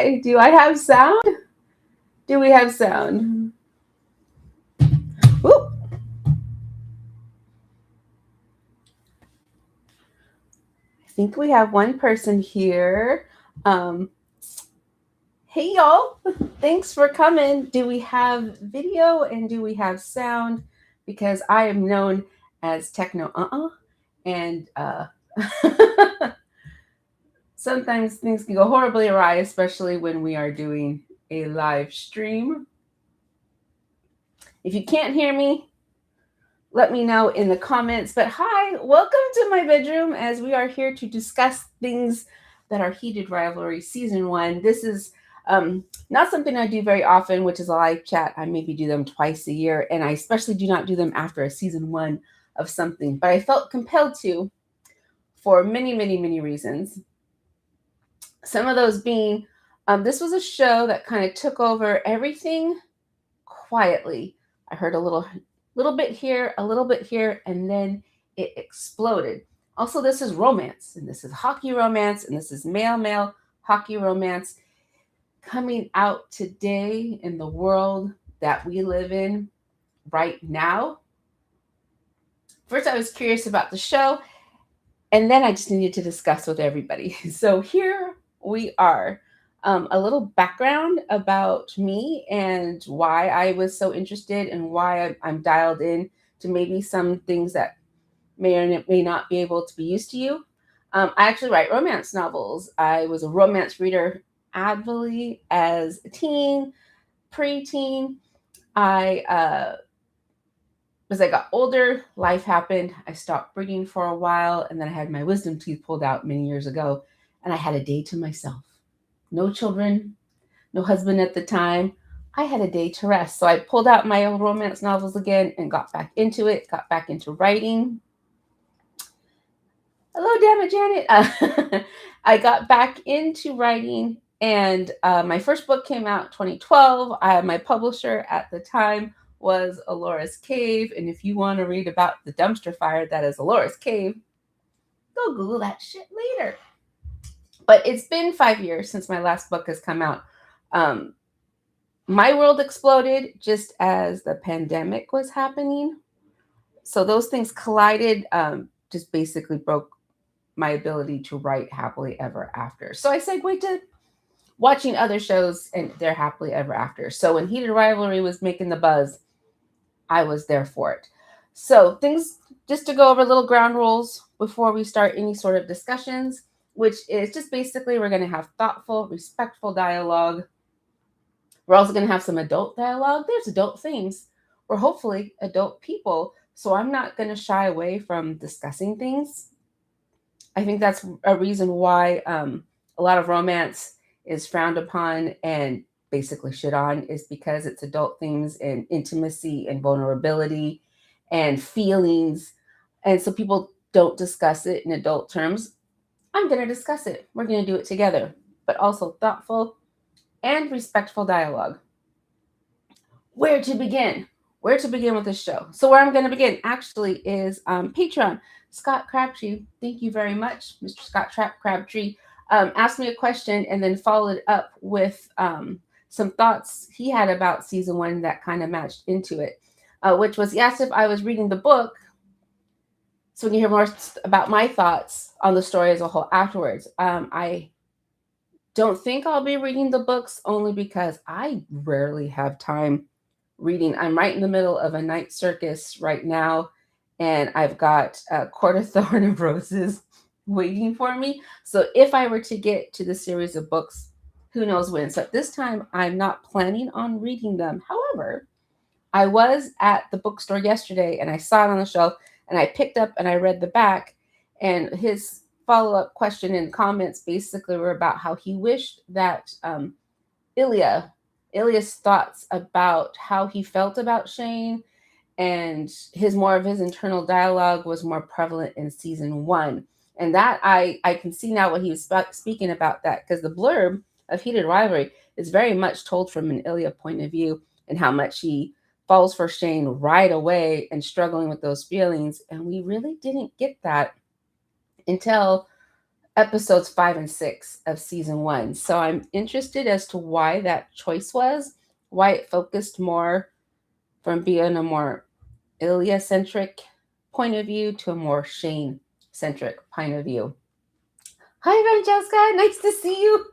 Okay, do I have sound? Do we have sound? Woo. I think we have one person here. Um, hey, y'all. Thanks for coming. Do we have video and do we have sound? Because I am known as Techno and sometimes things can go horribly awry, especially when we are doing a live stream. If you can't hear me, let me know in the comments. But hi, welcome to my bedroom as we are here to discuss things that are Heated Rivalry Season 1. This is not something I do very often, which is a live chat. I maybe do them twice a year, and I especially do not do them after a Season 1 of something. But I felt compelled to for many, many, many reasons. Some of those being, this was a show that kind of took over everything quietly. I heard a little bit here, a little bit here, and then it exploded. Also, this is romance, and this is hockey romance, and this is male hockey romance coming out today in the world that we live in right now. First, I was curious about the show, and then I just needed to discuss with everybody. So here we are. A little background about me and why I was so interested and why I'm dialed in to maybe some things that may or may not be able to be used to you. I actually write romance novels. I was a romance reader avidly as a teen, preteen. As I got older, life happened. I stopped reading for a while, and then I had my wisdom teeth pulled out many years ago, and I had a day to myself. No children, no husband at the time. I had a day to rest. So I pulled out my old romance novels again and got back into it, got back into writing. Hello, damn it, Janet. I got back into writing, and my first book came out 2012. My publisher at the time was Alora's Cave. And if you want to read about the dumpster fire that is Alora's Cave, go Google that shit later. But it's been 5 years since my last book has come out. My world exploded just as the pandemic was happening. So those things collided, just basically broke my ability to write happily ever after. So I segued to watching other shows and their happily ever after. So when Heated Rivalry was making the buzz, I was there for it. So things, just to go over little ground rules before we start any sort of discussions, which is just basically we're going to have thoughtful, respectful dialogue. We're also going to have some adult dialogue. There's adult themes. We're hopefully adult people. So I'm not going to shy away from discussing things. I think that's a reason why a lot of romance is frowned upon and basically shit on, is because it's adult themes and intimacy and vulnerability and feelings. And so people don't discuss it in adult terms. I'm going to discuss it. We're going to do it together, but also thoughtful and respectful dialogue. Where to begin? Where to begin with this show? So where I'm going to begin actually is Patreon. Scott Crabtree, thank you very much, Mr. Scott Crabtree, asked me a question and then followed up with some thoughts he had about season 1 that kind of matched into it, which was he asked if I was reading the book, so we can hear more about my thoughts on the story as a whole afterwards. I don't think I'll be reading the books only because I rarely have time reading. I'm right in the middle of a night circus right now, and I've got a Court of Thorn and Roses waiting for me. So if I were to get to the series of books, who knows when. So at this time, I'm not planning on reading them. However, I was at the bookstore yesterday, and I saw it on the shelf, and I picked up and I read the back, and his follow-up question and comments basically were about how he wished that Ilya's thoughts about how he felt about Shane and his internal dialogue was more prevalent in season 1. And that I can see now what he was speaking about, that because the blurb of Heated Rivalry is very much told from an Ilya point of view and how much he falls for Shane right away and struggling with those feelings. And we really didn't get that until episodes 5 and 6 of season 1. So I'm interested as to why that choice was, why it focused more from being a more Ilya centric point of view to a more Shane centric point of view. Hi, Francesca. Nice to see you.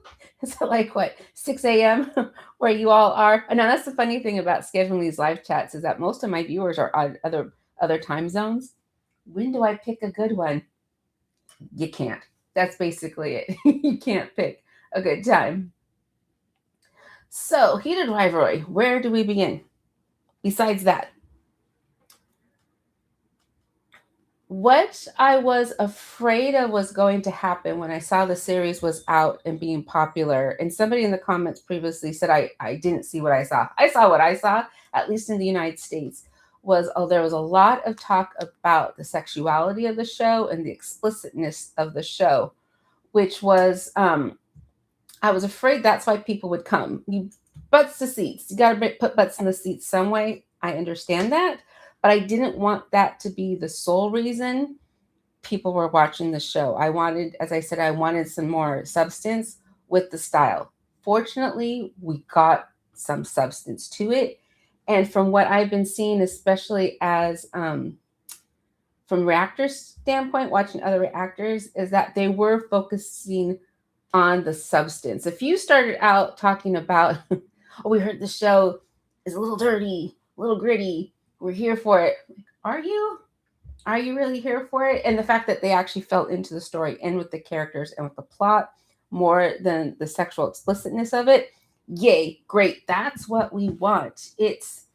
Is it like what, 6 a.m. where you all are? And now that's the funny thing about scheduling these live chats is that most of my viewers are on other time zones. When do I pick a good one? You can't. That's basically it. You can't pick a good time. So, heated rivalry. Where do we begin? Besides that, what I was afraid of was going to happen when I saw the series was out and being popular. And somebody in the comments previously said I didn't see what I saw. I saw what I saw, at least in the United States, was there was a lot of talk about the sexuality of the show and the explicitness of the show, which was I was afraid that's why people would come. You butts to seats. You got to put butts in the seats some way. I understand that, but I didn't want that to be the sole reason people were watching the show. I wanted, as I said, I wanted some more substance with the style. Fortunately, we got some substance to it. And from what I've been seeing, especially as from reactors' standpoint, watching other reactors, is that they were focusing on the substance. If you started out talking about, oh, we heard the show is a little dirty, a little gritty, we're here for it. Are you? Are you really here for it? And the fact that they actually fell into the story and with the characters and with the plot more than the sexual explicitness of it, yay, great. That's what we want. It's,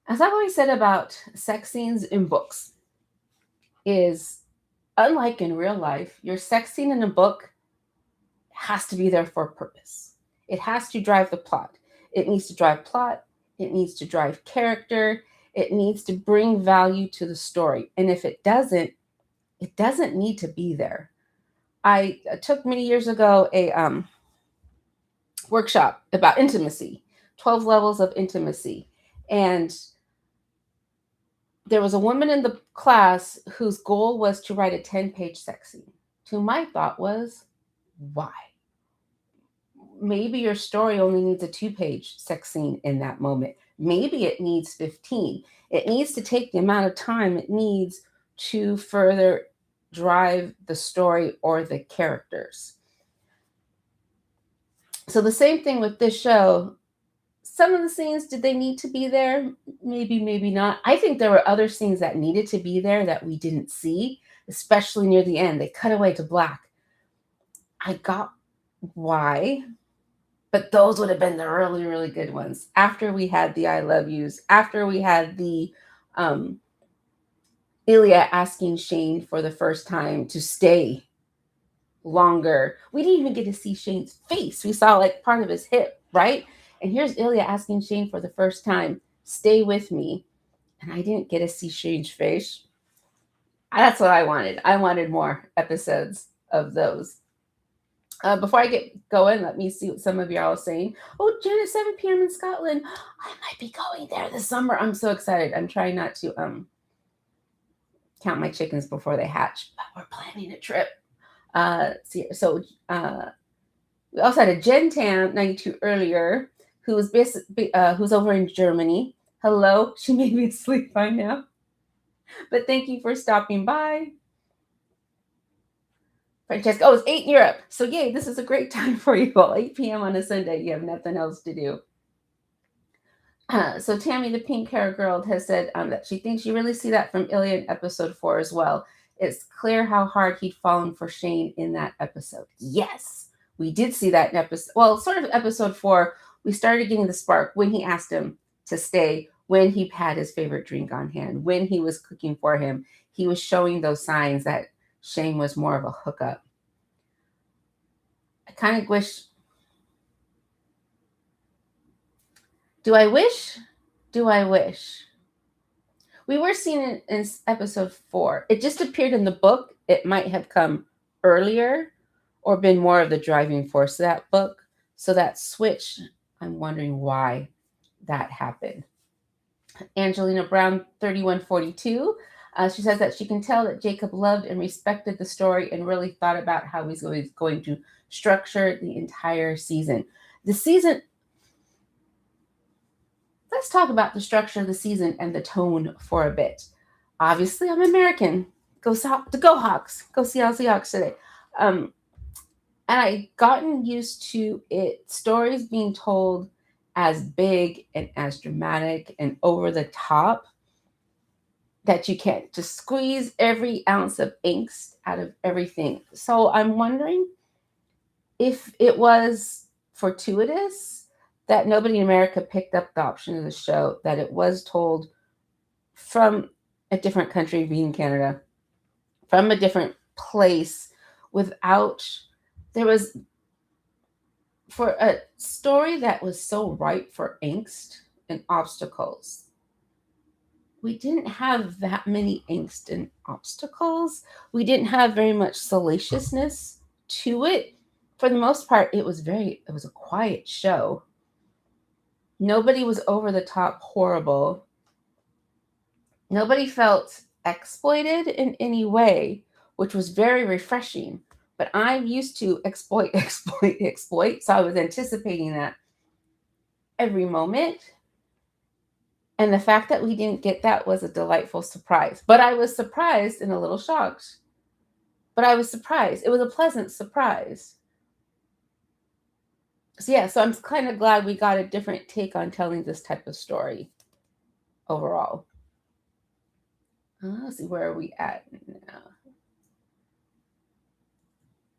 as I've always said about sex scenes in books, is unlike in real life, your sex scene in a book has to be there for a purpose. It has to drive the plot. It needs to drive plot. It needs to drive character. It needs to bring value to the story. And if it doesn't need to be there. I took many years ago a workshop about intimacy, 12 levels of intimacy. And there was a woman in the class whose goal was to write a 10-page sex scene. To my thought was, why? Maybe your story only needs a 2-page sex scene in that moment. Maybe it needs 15. It needs to take the amount of time it needs to further drive the story or the characters. So the same thing with this show. Some of the scenes, did they need to be there? Maybe, maybe not. I think there were other scenes that needed to be there that we didn't see, especially near the end. They cut away to black. I got why, but those would have been the really, really good ones. After we had the I love yous, after we had the Ilya asking Shane for the first time to stay longer. We didn't even get to see Shane's face. We saw like part of his hip, right? And here's Ilya asking Shane for the first time, stay with me. And I didn't get to see Shane's face. That's what I wanted. I wanted more episodes of those. Before I get going, let me see what some of y'all are saying. Oh, Jen at 7 p.m. in Scotland. I might be going there this summer. I'm so excited. I'm trying not to count my chickens before they hatch, but we're planning a trip. We also had a Jen Tam 92 earlier, who's over in Germany. Hello, she may be asleep by now, but thank you for stopping by. Francesca, oh, it's 8 in Europe, so yay! This is a great time for you all. 8 p.m. on a Sunday, you have nothing else to do. So Tammy, the pink hair girl, has said that she thinks you really see that from Ilya in episode 4 as well. It's clear how hard he'd fallen for Shane in that episode. Yes, we did see that in episode 4. We started getting the spark when he asked him to stay, when he had his favorite drink on hand, when he was cooking for him. He was showing those signs that Shane was more of a hookup. I kind of wish. Do I wish? Do I wish? We were seeing it in episode 4. It just appeared in the book. It might have come earlier or been more of the driving force of that book. So that switch, I'm wondering why that happened. Angelina Brown, 3142. She says that she can tell that Jacob loved and respected the story and really thought about how he's going to structure the entire season. The season, let's talk about the structure of the season and the tone for a bit. Obviously, I'm American. Go Hawks. Go Seattle Seahawks today. And I gotten used to it, stories being told as big and as dramatic and over the top, that you can't just squeeze every ounce of angst out of everything. So I'm wondering if it was fortuitous that nobody in America picked up the option of the show, that it was told from a different country, being Canada, from a different place, without, there was, for a story that was so ripe for angst and obstacles, we didn't have that many angst and obstacles. We didn't have very much salaciousness to it. For the most part, it was a quiet show. Nobody was over the top horrible. Nobody felt exploited in any way, which was very refreshing. But I'm used to exploit. So I was anticipating that every moment. And the fact that we didn't get that was a delightful surprise. But I was surprised and a little shocked. But I was surprised. It was a pleasant surprise. So I'm kind of glad we got a different take on telling this type of story overall. Let's see, where are we at now?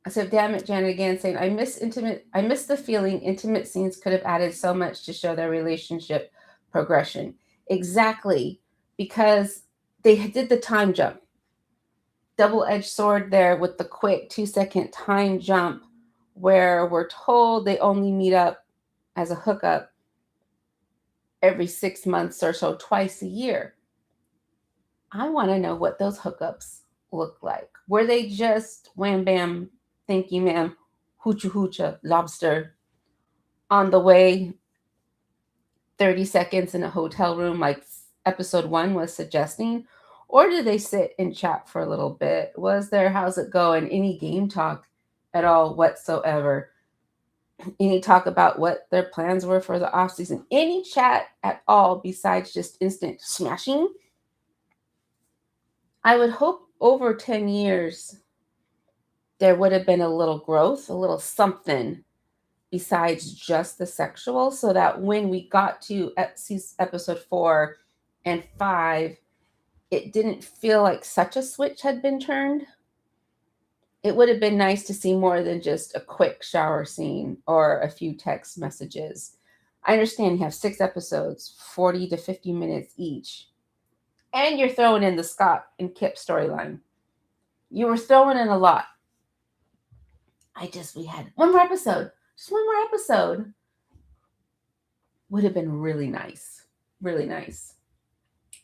I said, damn it, Janet again, saying, I miss the feeling intimate scenes could have added so much to show their relationship progression. Exactly, because they did the time jump. Double-edged sword there with the quick 2-second time jump, where we're told they only meet up as a hookup every 6 months or so, twice a year. I want to know what those hookups look like. Were they just wham bam, thank you ma'am, hoocha hoocha, lobster, on the way, 30 seconds in a hotel room like episode 1 was suggesting? Or did they sit and chat for a little bit? Was there, how's it going, any game talk at all whatsoever? Any talk about what their plans were for the off season? Any chat at all besides just instant smashing? I would hope over 10 years there would have been a little growth, a little something besides just the sexual, so that when we got to episode 4 and 5, it didn't feel like such a switch had been turned. It would have been nice to see more than just a quick shower scene or a few text messages. I understand you have 6 episodes, 40 to 50 minutes each, and you're throwing in the Scott and Kip storyline. You were throwing in a lot. We had one more episode. Just one more episode. Would have been really nice. Really nice.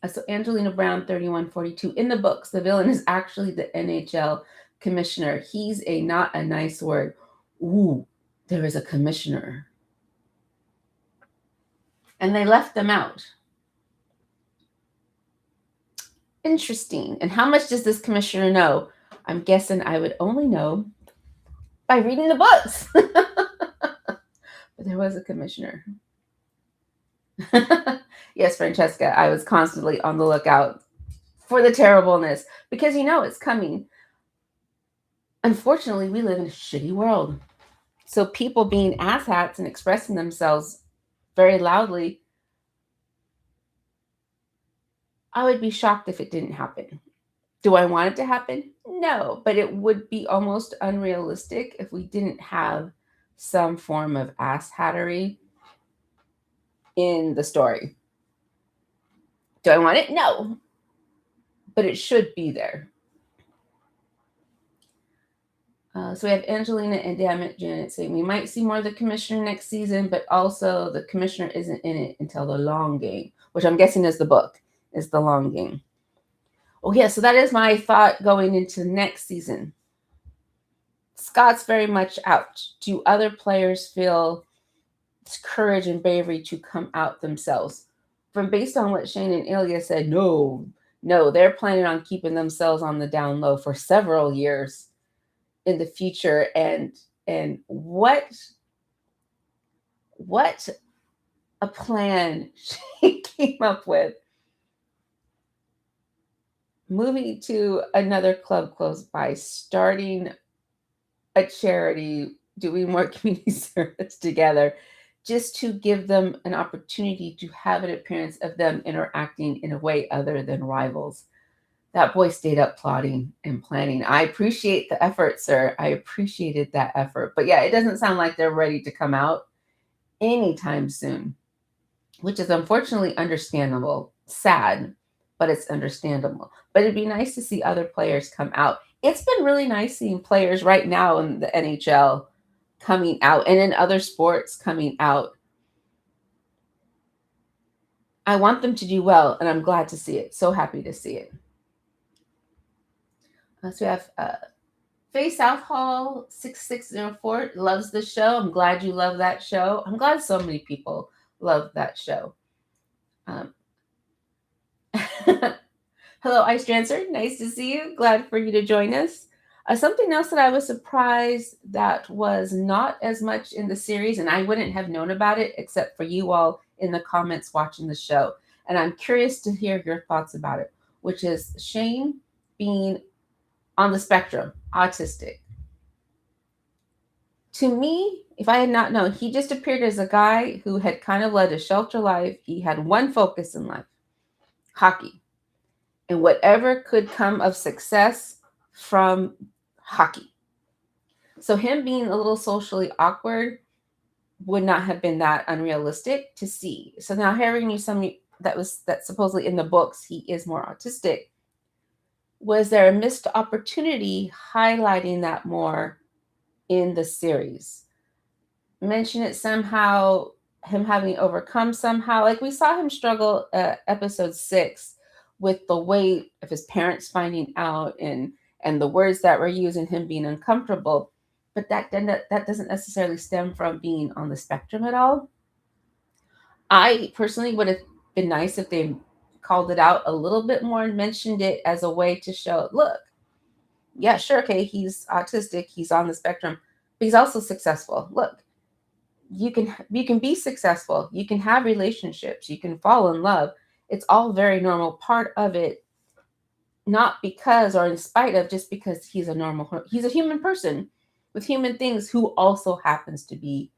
So Angelina Brown, 3142. In the books, the villain is actually the NHL commissioner. He's not a nice word. Ooh, there is a commissioner. And they left them out. Interesting. And how much does this commissioner know? I'm guessing I would only know by reading the books. But there was a commissioner. Yes, Francesca, I was constantly on the lookout for the terribleness, because it's coming. Unfortunately, we live in a shitty world. So people being asshats and expressing themselves very loudly, I would be shocked if it didn't happen. Do I want it to happen? No, but it would be almost unrealistic if we didn't have some form of asshattery in the story. Do I want it? No, but it should be there. So we have Angelina and Dammit Janet saying we might see more of the commissioner next season, but also the commissioner isn't in it until the long game, which I'm guessing is the book, is the long game. Oh yeah, so that is my thought going into next season. Scott's very much out. Do other players feel courage and bravery to come out themselves? From based on what Shane and Ilya said, no, No, they're planning on keeping themselves on the down low for several years in the future. And what a plan she came up with, moving to another club close by, starting a charity, doing more community service together, just to give them an opportunity to have an appearance of them interacting in a way other than rivals. That boy stayed up plotting and planning. I appreciate the effort, sir. I appreciated that effort. But yeah, it doesn't sound like they're ready to come out anytime soon, which is unfortunately understandable. Sad, but it's understandable. But it'd be nice to see other players come out. It's been really nice seeing players right now in the NHL coming out and in other sports coming out. I want them to do well, and I'm glad to see it. So happy to see it. So we have Faye Southall 6604 loves the show. I'm glad you love that show. I'm glad so many people love that show. Um, Hello, Ice Dancer. Nice to see you. Glad for you to join us. Something else that I was surprised that was not as much in the series, and I wouldn't have known about it except for you all in the comments watching the show. And I'm curious to hear your thoughts about it, which is Shane being on the spectrum, autistic. To me, if I had not known, he just appeared as a guy who had kind of led a shelter life. He had one focus in life, hockey. And whatever could come of success from hockey. So him being a little socially awkward would not have been that unrealistic to see. So now hearing you some that supposedly in the books he is more autistic. Was there a missed opportunity highlighting that more in the series? Mention it somehow, him having overcome somehow. Like we saw him struggle episode 6 with the weight of his parents finding out and the words that were used and him being uncomfortable. But that doesn't necessarily stem from being on the spectrum at all. I personally would have been nice if they called it out a little bit more and mentioned it as a way to show, look, yeah, sure, okay, he's autistic, he's on the spectrum, but he's also successful. Look, you can be successful, you can have relationships, you can fall in love. It's all very normal part of it, not because or in spite of, just because he's a human person with human things who also happens to be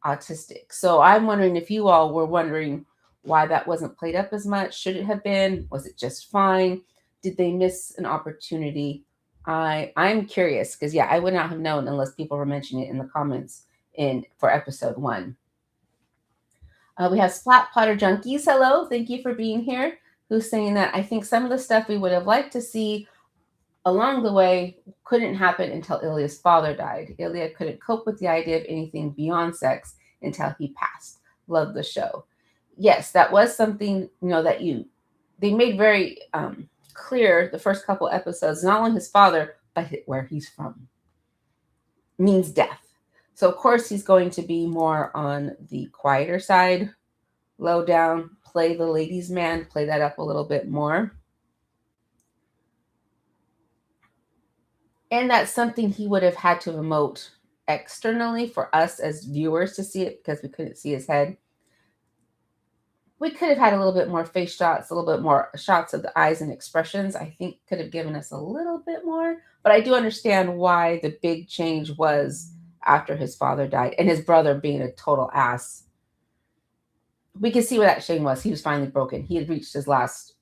autistic. So I'm wondering if you all were wondering why that wasn't played up as much. Should it have been? Was it just fine? Did they miss an opportunity? I'm curious because yeah, I would not have known unless people were mentioning it in the comments for episode 1. We have Splat Potter Junkies. Hello, thank you for being here. Who's saying that I think some of the stuff we would have liked to see along the way couldn't happen until Ilya's father died. Ilya couldn't cope with the idea of anything beyond sex until he passed. Love the show. Yes, that was something, that they made very clear the first couple episodes. Not only his father, but where he's from means death. So of course he's going to be more on the quieter side, low down, play the ladies' man, play that up a little bit more. And that's something he would have had to emote externally for us as viewers to see it because we couldn't see his head. We could have had a little bit more face shots, a little bit more shots of the eyes and expressions. I think could have given us a little bit more. But I do understand why the big change was after his father died and his brother being a total ass. We could see where that shame was. He was finally broken. He had reached his last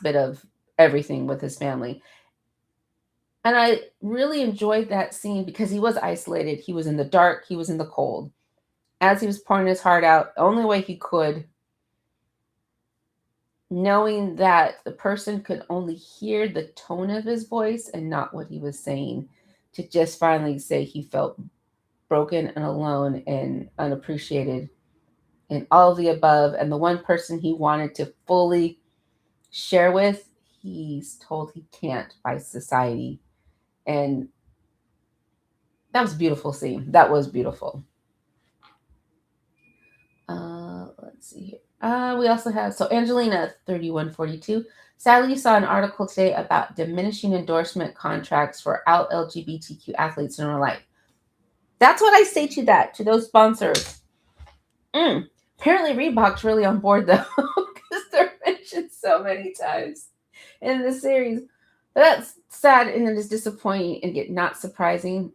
bit of everything with his family. And I really enjoyed that scene because he was isolated. He was in the dark. He was in the cold. As he was pouring his heart out, the only way he could, knowing that the person could only hear the tone of his voice and not what he was saying, to just finally say he felt broken and alone and unappreciated and all of the above. And the one person he wanted to fully share with, he's told he can't by society. And that was a beautiful scene. That was beautiful. Let's see here. We also have, so Angelina 3142 Sadly, saw an article today about diminishing endorsement contracts for out LGBTQ athletes in real life. That's what I say to those sponsors. Apparently, Reebok's really on board though, because they're mentioned so many times in the series. But that's sad and it is disappointing and yet not surprising,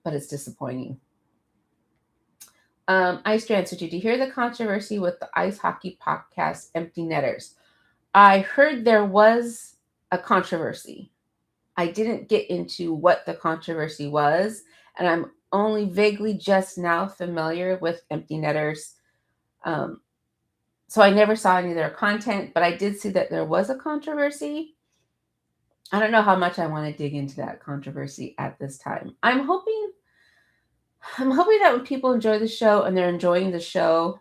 but it's disappointing. Ice Dancer, did you hear the controversy with the ice hockey podcast Empty Netters? I heard there was a controversy. I didn't get into what the controversy was, and I'm only vaguely just now familiar with Empty Netters. So I never saw any of their content, but I did see that there was a controversy. I don't know how much I want to dig into that controversy at this time. I'm hoping that when people enjoy the show and they're enjoying the show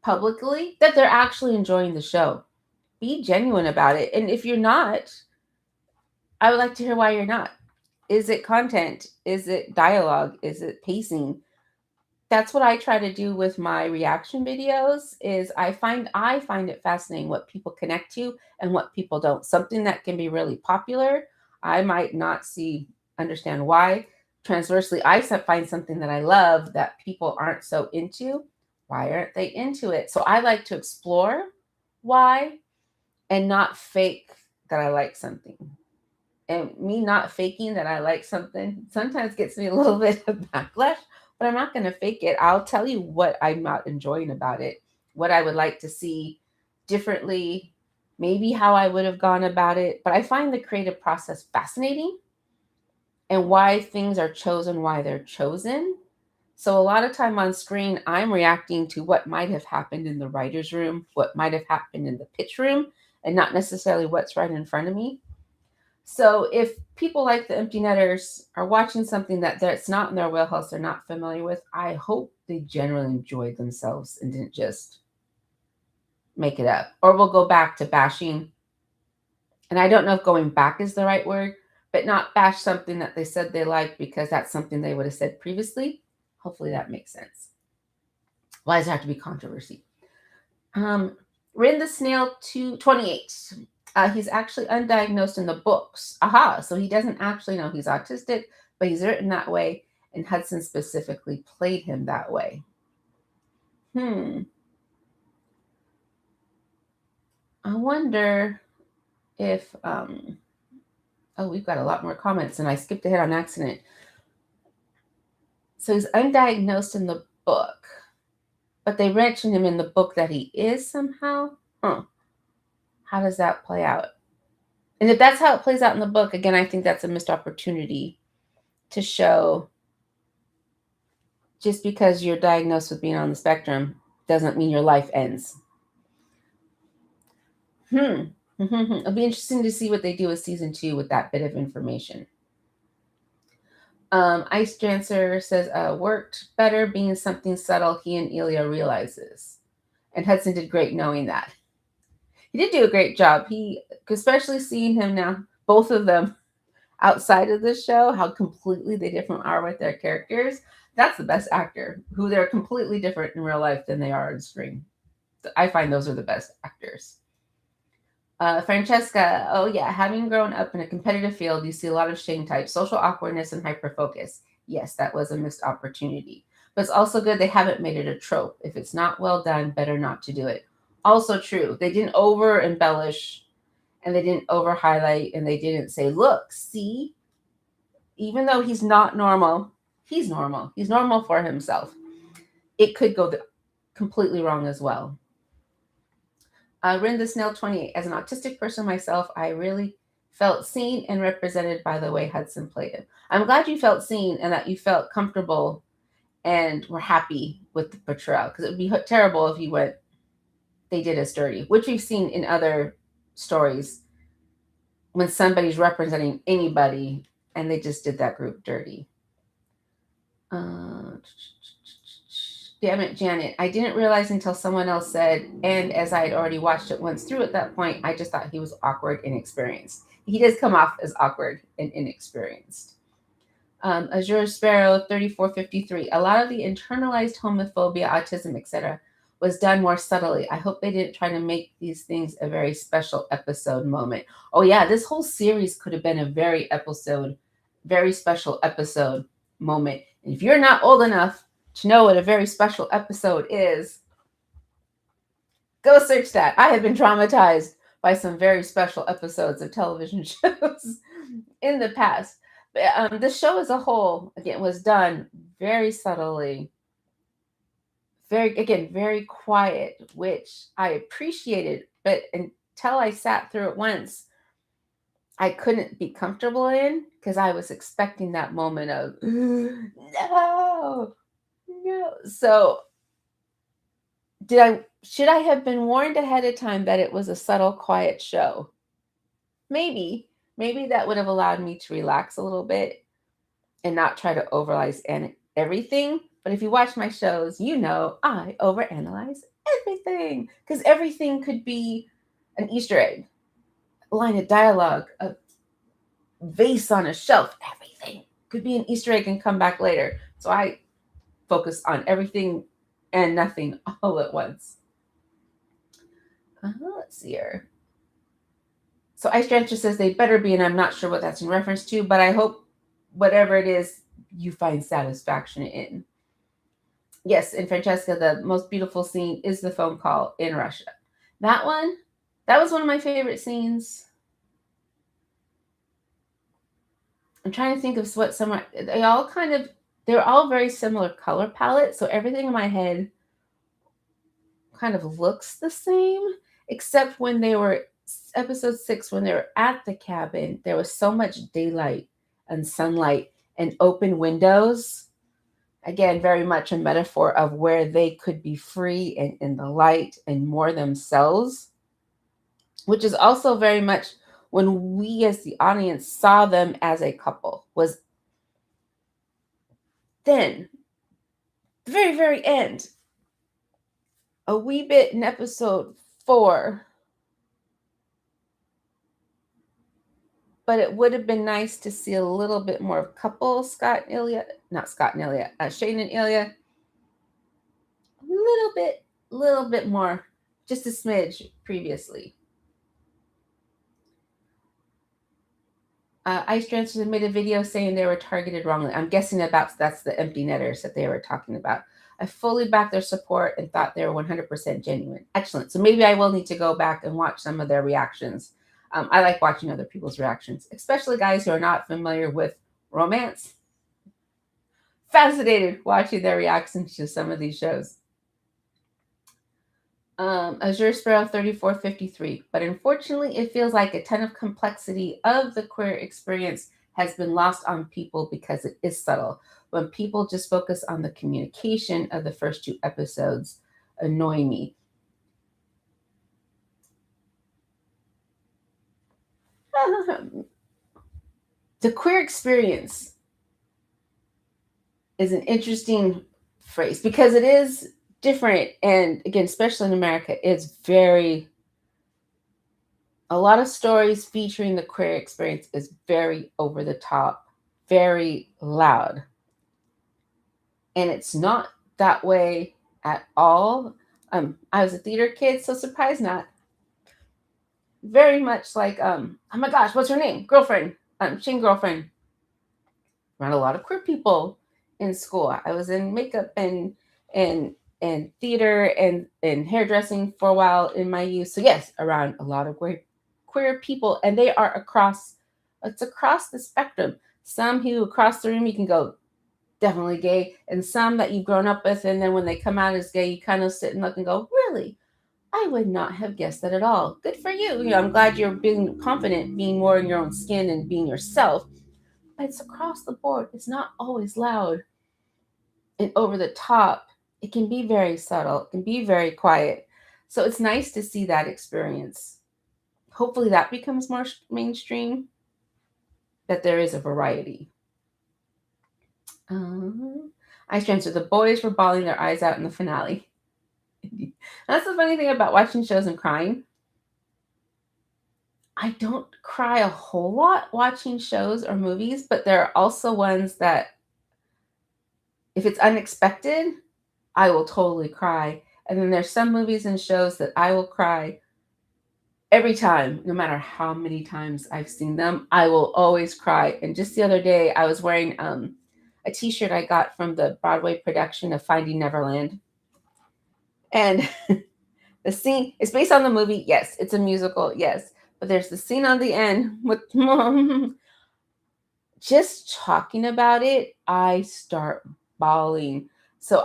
publicly, that they're actually enjoying the show. Be genuine about it. And if you're not, I would like to hear why you're not. Is it content? Is it dialogue? Is it pacing? That's what I try to do with my reaction videos is I find it fascinating what people connect to and what people don't. Something that can be really popular, I might not understand why. Transversely, I find something that I love that people aren't so into. Why aren't they into it? So I like to explore why and not fake that I like something. And me not faking that I like something sometimes gets me a little bit of backlash, but I'm not going to fake it. I'll tell you what I'm not enjoying about it, what I would like to see differently, maybe how I would have gone about it. But I find the creative process fascinating and why things are chosen, why they're chosen. So a lot of time on screen, I'm reacting to what might have happened in the writer's room, what might have happened in the pitch room, and not necessarily what's right in front of me. So if people like the Empty Netters are watching something that's not in their wheelhouse, they're not familiar with, I hope they generally enjoyed themselves and didn't just make it up. Or we'll go back to bashing. And I don't know if going back is the right word, but not bash something that they said they liked because that's something they would have said previously. Hopefully that makes sense. Why does it have to be controversy? Rin the Snail 228. He's actually undiagnosed in the books. Aha, so he doesn't actually know he's autistic, but he's written that way, and Hudson specifically played him that way. I wonder if, we've got a lot more comments, and I skipped ahead on accident. So he's undiagnosed in the book, but they mention him in the book that he is somehow? How does that play out? And if that's how it plays out in the book, again, I think that's a missed opportunity to show just because you're diagnosed with being on the spectrum doesn't mean your life ends. It'll be interesting to see what they do with season 2 with that bit of information. Ice Dancer says, worked better being something subtle he and Elia realizes. And Hudson did great knowing that. He did do a great job. Especially seeing him now, both of them outside of the show, how completely they different are with their characters. That's the best actor, who they're completely different in real life than they are on screen. I find those are the best actors. Francesca, oh yeah, having grown up in a competitive field, you see a lot of shame type, social awkwardness, and hyperfocus. Yes, that was a missed opportunity. But it's also good they haven't made it a trope. If it's not well done, better not to do it. Also true. They didn't over embellish and they didn't over highlight and they didn't say, look, see, even though he's not normal, he's normal. He's normal for himself. It could go completely wrong as well. Rin the Snail 28. As an autistic person myself, I really felt seen and represented by the way Hudson played him. I'm glad you felt seen and that you felt comfortable and were happy with the portrayal, because it would be terrible if you went, they did us dirty, which we've seen in other stories when somebody's representing anybody and they just did that group dirty. Damn it, Janet. I didn't realize until someone else said, and as I had already watched it once through at that point, I just thought he was awkward and inexperienced. He does come off as awkward and inexperienced. Azure Sparrow 3453. A lot of the internalized homophobia, autism, etc., was done more subtly. I hope they didn't try to make these things a very special episode moment. Oh yeah, this whole series could have been a very special episode moment. And if you're not old enough to know what a very special episode is, go search that. I have been traumatized by some very special episodes of television shows in the past. But the show as a whole, again, was done very subtly, very quiet, which I appreciated. But until I sat through it once, I couldn't be comfortable in because I was expecting that moment of no, no. So should I have been warned ahead of time that it was a subtle, quiet show? Maybe that would have allowed me to relax a little bit and not try to overanalyze everything. But if you watch my shows, you know I overanalyze everything because everything could be an Easter egg, a line of dialogue, a vase on a shelf. Everything could be an Easter egg and come back later. So I focus on everything and nothing all at once. Let's see here. So Ice Drencher says they better be, and I'm not sure what that's in reference to, but I hope whatever it is, you find satisfaction in. Yes, and Francesca, the most beautiful scene is the phone call in Russia. That was one of my favorite scenes. I'm trying to think of what they're all very similar color palette, so everything in my head kind of looks the same, except when they were episode 6, when they were at the cabin, there was so much daylight and sunlight and open windows. Again, very much a metaphor of where they could be free and in the light and more themselves, which is also very much when we as the audience saw them as a couple. Was then the very, very end, a wee bit in episode 4. But it would have been nice to see a little bit more of couple Shane and Ilya, a little bit more, just a smidge previously. Ice Dancers made a video saying they were targeted wrongly. I'm guessing that's the empty netters that they were talking about. I fully backed their support and thought they were 100% genuine. Excellent. So maybe I will need to go back and watch some of their reactions. I like watching other people's reactions, especially guys who are not familiar with romance. Fascinated watching their reactions to some of these shows. Azure Sparrow 3453. But unfortunately, it feels like a ton of complexity of the queer experience has been lost on people because it is subtle. When people just focus on the communication of the first 2 episodes, annoy me. The queer experience is an interesting phrase because it is different, and again, especially in America, it's a lot of stories featuring the queer experience is very over the top, very loud, and it's not that way at all. I was a theater kid, so surprise not. Very much like oh my gosh, what's her name? Girlfriend, Shane Girlfriend. Around a lot of queer people in school. I was in makeup and theater and hairdressing for a while in my youth. So yes, around a lot of queer people, and they are across the spectrum. Some who across the room you can go definitely gay, and some that you've grown up with, and then when they come out as gay, you kind of sit and look and go, really? I would not have guessed that at all. Good for you. I'm glad you're being confident, being more in your own skin and being yourself. But it's across the board. It's not always loud and over the top. It can be very subtle. It can be very quiet. So it's nice to see that experience. Hopefully that becomes more mainstream, that there is a variety. Ice Dancer, the boys were bawling their eyes out in the finale. That's the funny thing about watching shows and crying. I don't cry a whole lot watching shows or movies, but there are also ones that, if it's unexpected, I will totally cry. And then there's some movies and shows that I will cry every time, no matter how many times I've seen them. I will always cry. And just the other day, I was wearing a T-shirt I got from the Broadway production of Finding Neverland, and the scene is based on the movie. Yes, it's a musical. Yes, but there's the scene on the end with just talking about it, I start bawling. So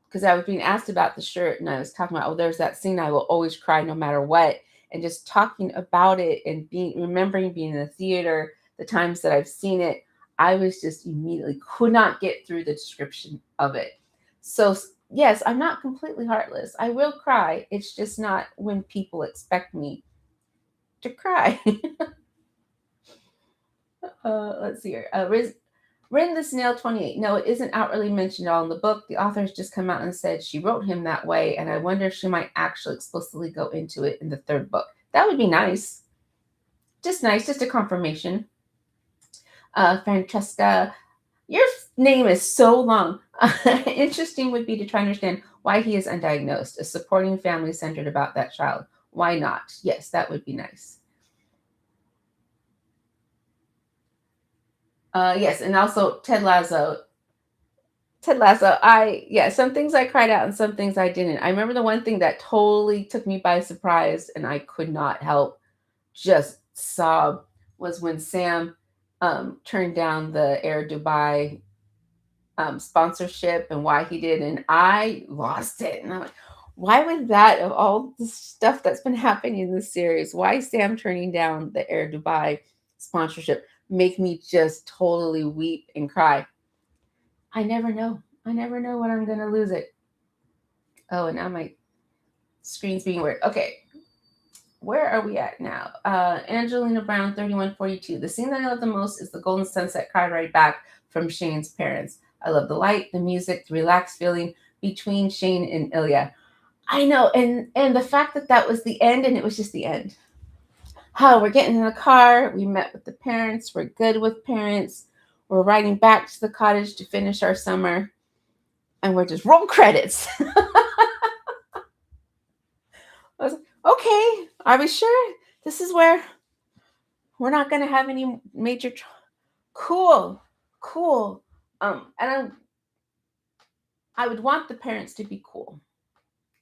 because I was being asked about the shirt and I was talking about, oh, there's that scene I will always cry no matter what. And just talking about it and remembering being in the theater, the times that I've seen it, I was just immediately could not get through the description of it. So, yes, I'm not completely heartless. I will cry. It's just not when people expect me to cry. Let's see here. Rin the Snail 28. No, it isn't outwardly mentioned at all in the book. The author has just come out and said she wrote him that way, and I wonder if she might actually explicitly go into it in the third book. That would be nice. Just nice, just a confirmation. Francesca, your name is so long. Interesting would be to try and understand why he is undiagnosed. A supporting family centered about that child. Why not? Yes, that would be nice. Yes, and also Ted Lasso. Ted Lasso, some things I cried out and some things I didn't. I remember the one thing that totally took me by surprise and I could not help just sob was when Sam turned down the Air Dubai sponsorship and why he did. And I lost it. And I'm like, why would that, of all the stuff that's been happening in this series, why Sam turning down the Air Dubai sponsorship make me just totally weep and cry? I never know. I never know when I'm going to lose it. Oh, and now my screen's being weird. Okay. Where are we at now? Angelina Brown, 3142. The scene that I love the most is the golden sunset cry right back from Shane's parents. I love the light, the music, the relaxed feeling between Shane and Ilya. I know, and the fact that that was the end and it was just the end. How we're getting in the car, we met with the parents, we're good with parents, we're riding back to the cottage to finish our summer, and we're just roll credits. I was like, okay, are we sure this is where we're not going to have any major cool. And I would want the parents to be cool.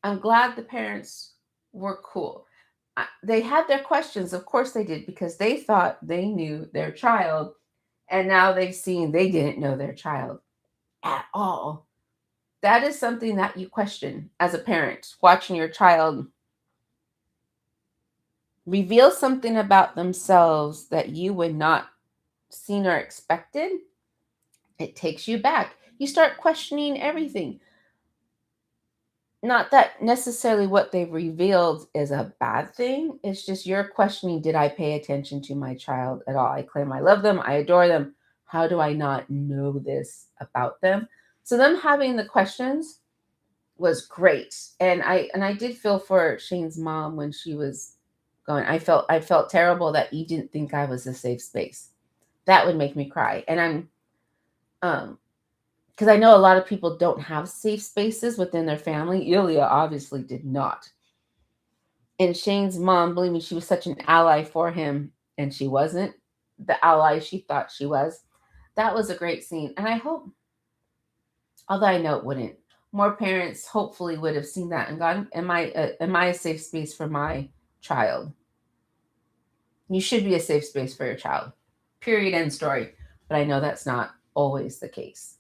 I'm glad the parents were cool. They had their questions, of course they did, because they thought they knew their child, and now they've seen they didn't know their child at all. That is something that you question as a parent, watching your child reveal something about themselves that you would not seen or expected. It takes you back. You start questioning everything. Not that necessarily what they've revealed is a bad thing. It's just you're questioning, did I pay attention to my child at all? I claim I love them, I adore them. How do I not know this about them? So them having the questions was great. And I did feel for Shane's mom when she was going. I felt terrible that he didn't think I was a safe space. That would make me cry. And I'm because I know a lot of people don't have safe spaces within their family. Ilya obviously did not. And Shane's mom, believe me, she was such an ally for him, and she wasn't the ally she thought she was. That was a great scene. And I hope, although I know it wouldn't, more parents hopefully would have seen that and gone, am I a safe space for my child? You should be a safe space for your child. Period, end story. But I know that's not always the case.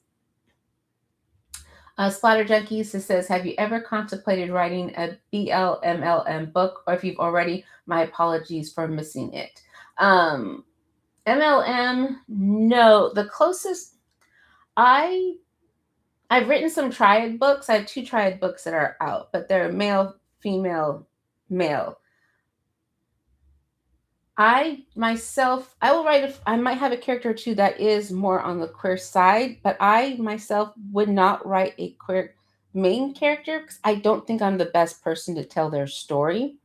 Splatter Junkies says, have you ever contemplated writing a BLMLM book? Or if you've already, my apologies for missing it. MLM, no. The closest, I've written some triad books. I have 2 triad books that are out, but they're male, female, male. I will write, I might have a character or 2 that is more on the queer side, but I myself would not write a queer main character because I don't think I'm the best person to tell their story.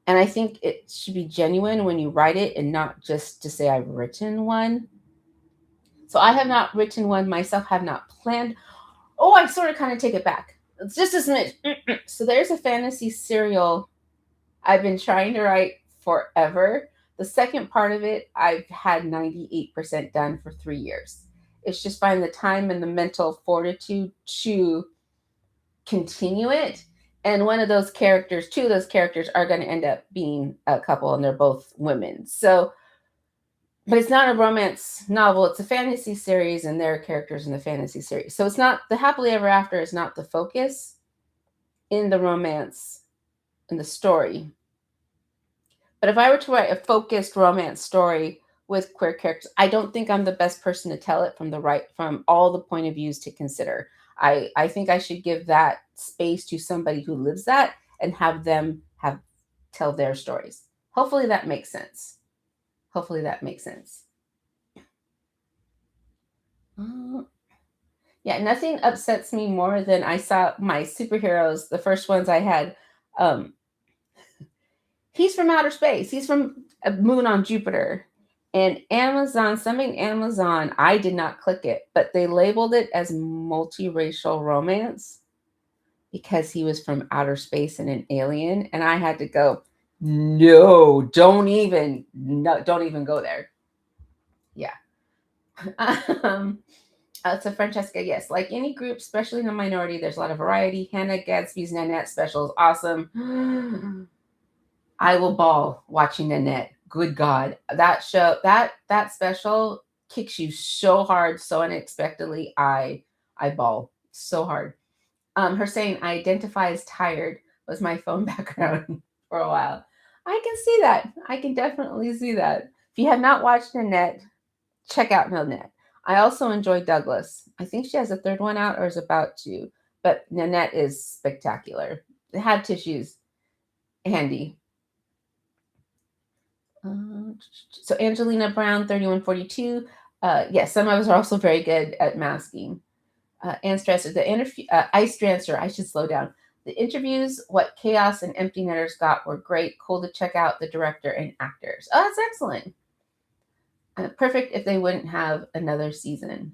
And I think it should be genuine when you write it and not just to say I've written one. So I have not written one myself, have not planned. Oh, I sort of kind of take it back. It's just a smidge. So there's a fantasy serial I've been trying to write forever. The second part of it, I've had 98% done for 3 years. It's just finding the time and the mental fortitude to continue it. And one of those characters, two of those characters are going to end up being a couple, and they're both women. So, but it's not a romance novel, it's a fantasy series, and there are characters in the fantasy series. So it's not the happily ever after is not the focus in the romance in the story. But if I were to write a focused romance story with queer characters, I don't think I'm the best person to tell it from all the point of views to consider. I think I should give that space to somebody who lives that and have them have tell their stories. Hopefully that makes sense. Hopefully that makes sense. Yeah, nothing upsets me more than I saw my superheroes, the first ones I had. Um, he's from outer space. He's from a moon on Jupiter. And Amazon, something Amazon, I did not click it, but they labeled it as multiracial romance because he was from outer space and an alien. And I had to go, no, don't even go there. Yeah. So Francesca, yes, like any group, especially in the minority, there's a lot of variety. Hannah Gadsby's Nanette special is awesome. I will bawl watching Nanette. Good God, that show, that special kicks you so hard, so unexpectedly. I bawl so hard. Her saying "I identify as tired" was my phone background for a while. I can see that. I can definitely see that. If you have not watched Nanette, check out Nanette. I also enjoy Douglas. I think she has a third one out or is about to, but Nanette is spectacular. It had tissues handy. So Angelina Brown, 3142. Yes, some of us are also very good at masking. Ann Stresser, the interview, Ice Dancer, I should slow down. The interviews, What Chaos and Empty Netters Got, were great. Cool to check out the director and actors. Oh, that's excellent. Perfect if they wouldn't have another season.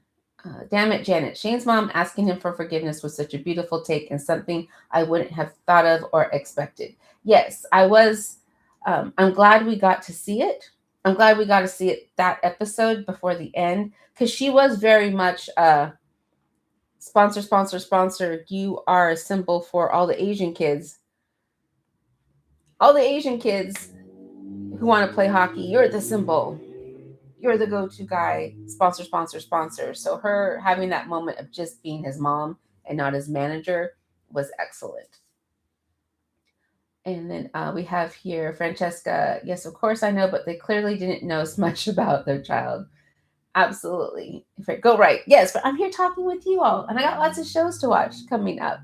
Damn it, Janet. Shane's mom asking him for forgiveness was such a beautiful take and something I wouldn't have thought of or expected. Yes, I was. I'm glad we got to see it. I'm glad we got to see it that episode before the end because she was very much sponsor, sponsor, sponsor. You are a symbol for all the Asian kids. All the Asian kids who want to play hockey, you're the symbol. You're the go-to guy, sponsor, sponsor, sponsor. So her having that moment of just being his mom and not his manager was excellent. And then we have here Francesca. Yes, of course I know, but they clearly didn't know as much about their child. Absolutely. Go right. Yes, but I'm here talking with you all, and I got lots of shows to watch coming up.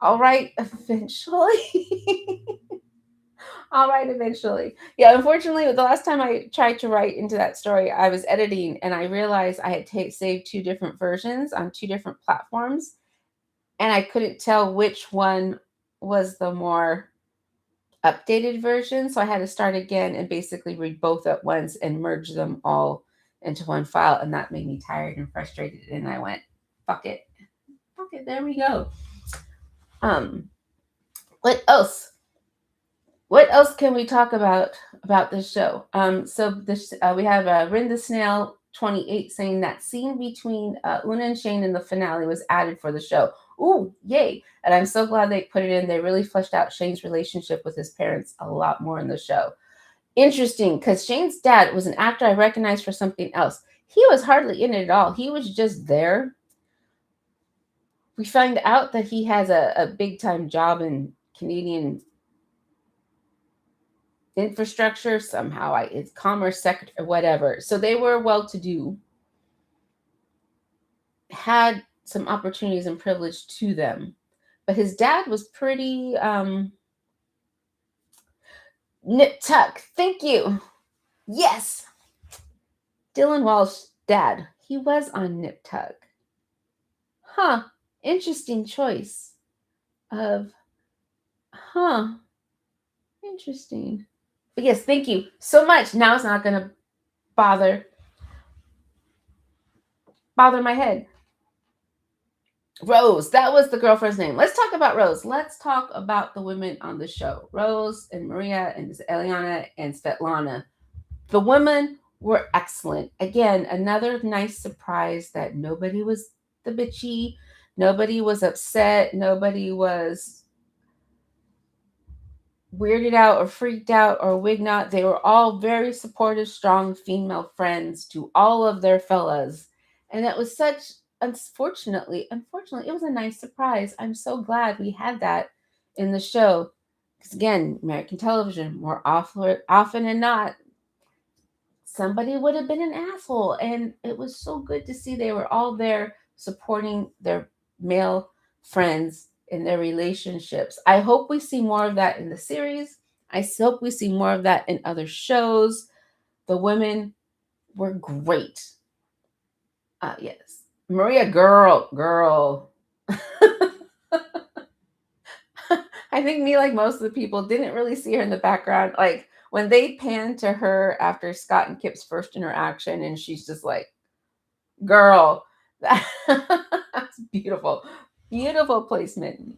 All right, eventually. All right, eventually. Yeah, unfortunately, the last time I tried to write into that story, I was editing and I realized I had saved two different versions on two different platforms, and I couldn't tell which one was the more updated version. So I had to start again and basically read both at once and merge them all into one file. And that made me tired and frustrated. And I went, fuck it. Fuck it. There we go. What else? What else can we talk about this show? So this we have Rin the Snail 28 saying that scene between Una and Shane in the finale was added for the show. Ooh, yay! And I'm so glad they put it in. They really fleshed out Shane's relationship with his parents a lot more in the show. Interesting, because Shane's dad was an actor I recognized for something else. He was hardly in it at all. He was just there. We find out that he has a big time job in Canadian infrastructure somehow. It's commerce sector or whatever. So they were well to do, had some opportunities and privilege to them. But his dad was pretty nip tuck. Thank you. Yes. Dylan Walsh's dad. He was on Nip Tuck. Huh. Interesting choice of interesting. But yes, thank you so much. Now it's not gonna bother my head. Rose, that was the girlfriend's name. Let's talk about Rose. Let's talk about the women on the show. Rose and Maria and Eliana and Svetlana. The women were excellent. Again, another nice surprise that nobody was the bitchy, nobody was upset, nobody was weirded out or freaked out or wigged out. They were all very supportive, strong female friends to all of their fellas. And it was such, unfortunately, it was a nice surprise. I'm so glad we had that in the show. Because again, American television, more often than not, somebody would have been an asshole. And it was so good to see they were all there supporting their male friends in their relationships. I hope we see more of that in the series. I hope we see more of that in other shows. The women were great. Yes. Maria, girl. I think me, like most of the people, didn't really see her in the background. Like when they panned to her after Scott and Kip's first interaction, and she's just like, girl, that's beautiful. Beautiful placement.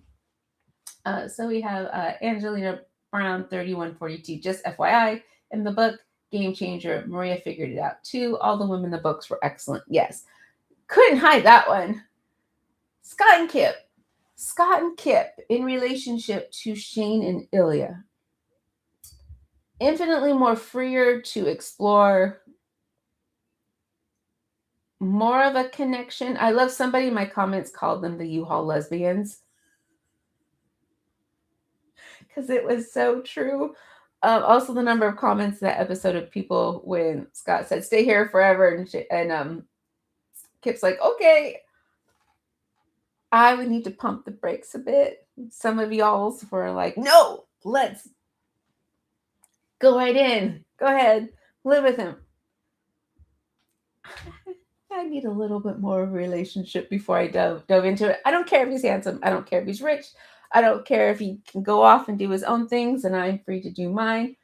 So we have Angelina Brown, 3142. Just FYI, in the book, Game Changer, Maria figured it out too. All the women in the books were excellent. Yes. Couldn't hide that one. Scott and Kip. Scott and Kip in relationship to Shane and Ilya. Infinitely more freer to explore, more of a connection. I love somebody in my comments called them the U-Haul lesbians because it was so true. Also, the number of comments that episode of people when Scott said "stay here forever" and Kip's like, "Okay, I would need to pump the brakes a bit." Some of y'all were like, "No, let's go right in. Go ahead, live with him." I need a little bit more of a relationship before I dove into it. I don't care if he's handsome. I don't care if he's rich. I don't care if he can go off and do his own things and I'm free to do mine.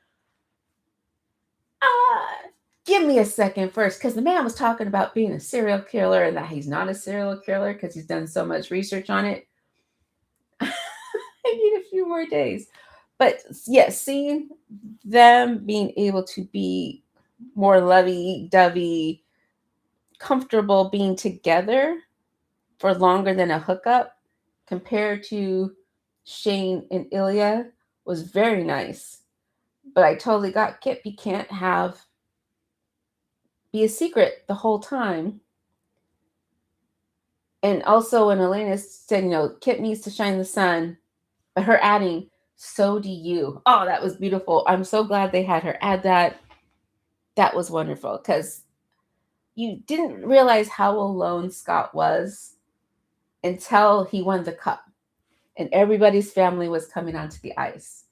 Give me a second first, because the man was talking about being a serial killer and that he's not a serial killer because he's done so much research on it. I need a few more days. But yeah, seeing them being able to be more lovey-dovey, comfortable being together for longer than a hookup compared to Shane and Ilya was very nice. But I totally got Kip. You can't be a secret the whole time. And also when Elena said, Kip needs to shine the sun, but her adding, so do you. Oh, that was beautiful. I'm so glad they had her add that. That was wonderful because you didn't realize how alone Scott was until he won the cup and everybody's family was coming onto the ice.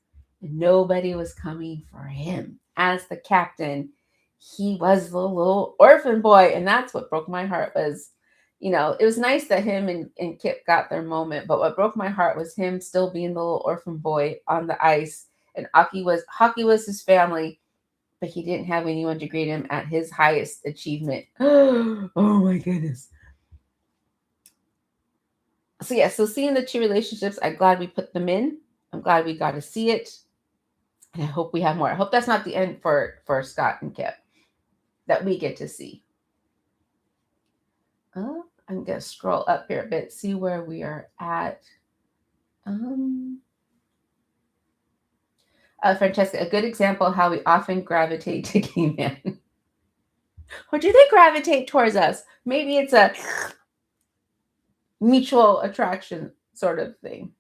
And nobody was coming for him. As the captain, he was the little orphan boy. And that's what broke my heart was, it was nice that him and Kip got their moment. But what broke my heart was him still being the little orphan boy on the ice. And hockey was his family, but he didn't have anyone to greet him at his highest achievement. Oh my goodness. So yeah, so seeing the two relationships, I'm glad we put them in. I'm glad we got to see it. And I hope we have more. I hope that's not the end for Scott and Kip that we get to see. I'm going to scroll up here a bit, see where we are at. Francesca, a good example of how we often gravitate to gay men. Or do they gravitate towards us? Maybe it's a mutual attraction sort of thing.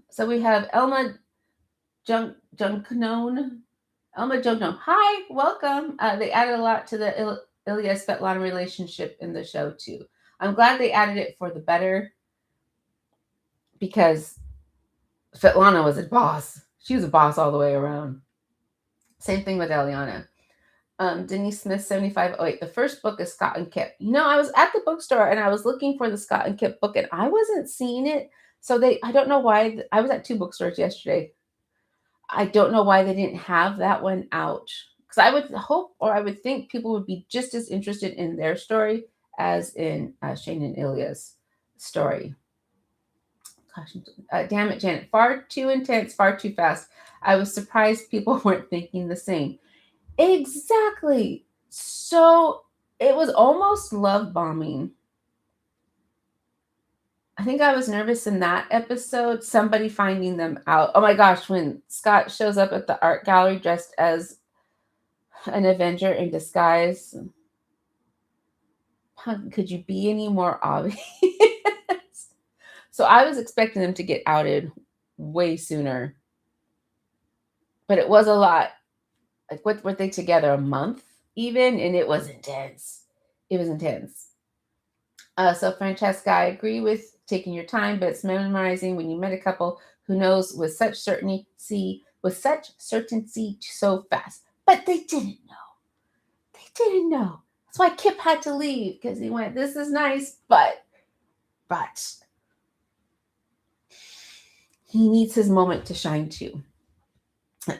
So we have Elma Junknone. Elma Junknone. Hi, welcome. They added a lot to the Ilya Svetlana relationship in the show too. I'm glad they added it for the better because Svetlana was a boss. She was a boss all the way around. Same thing with Eliana. Denise Smith, 7508. The first book is Scott and Kip. I was at the bookstore and I was looking for the Scott and Kip book and I wasn't seeing it. So I don't know why. I was at 2 bookstores yesterday. I don't know why they didn't have that one out. Because I would hope or I would think people would be just as interested in their story as in Shane and Ilya's story. Gosh, damn it, Janet. Far too intense, far too fast. I was surprised people weren't thinking the same. Exactly. So it was almost love bombing. I think I was nervous in that episode, somebody finding them out. Oh my gosh, when Scott shows up at the art gallery dressed as an Avenger in disguise. Could you be any more obvious? So I was expecting them to get outed way sooner. But it was a lot. Like, what were they together? A month even? And it was intense. It was intense. So Francesca, I agree with taking your time, but it's memorizing when you met a couple who knows with such certainty so fast. But they didn't know. They didn't know. That's why Kip had to leave, because he went, this is nice, but he needs his moment to shine too.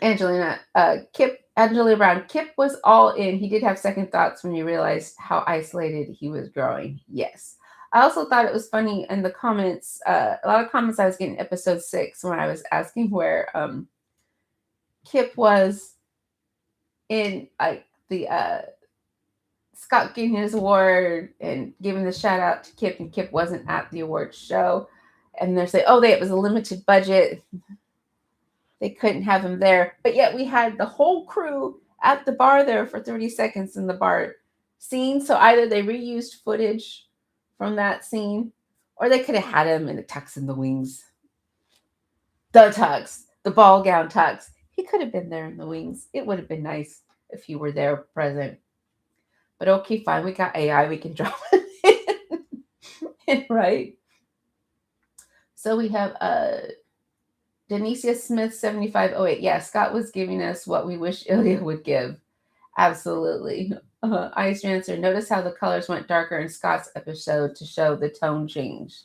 Angelina Brown, Kip was all in. He did have second thoughts when he realized how isolated he was growing. Yes. I also thought it was funny in the comments, a lot of comments I was getting episode 6 when I was asking where Kip was in the Scott getting his award and giving the shout out to Kip, and Kip wasn't at the award show. And they're saying, it was a limited budget. They couldn't have him there. But yet we had the whole crew at the bar there for 30 seconds in the bar scene. So either they reused footage from that scene, or they could have had him in the tux and the wings. The tux, the ball gown tux. He could have been there in the wings. It would have been nice if he were there present. But okay, fine. We got AI. We can drop it in. Right? So we have Denicia Smith 7508. Yeah, Scott was giving us what we wish Ilya would give. Absolutely. Ice Dancer. Notice how the colors went darker in Scott's episode to show the tone change.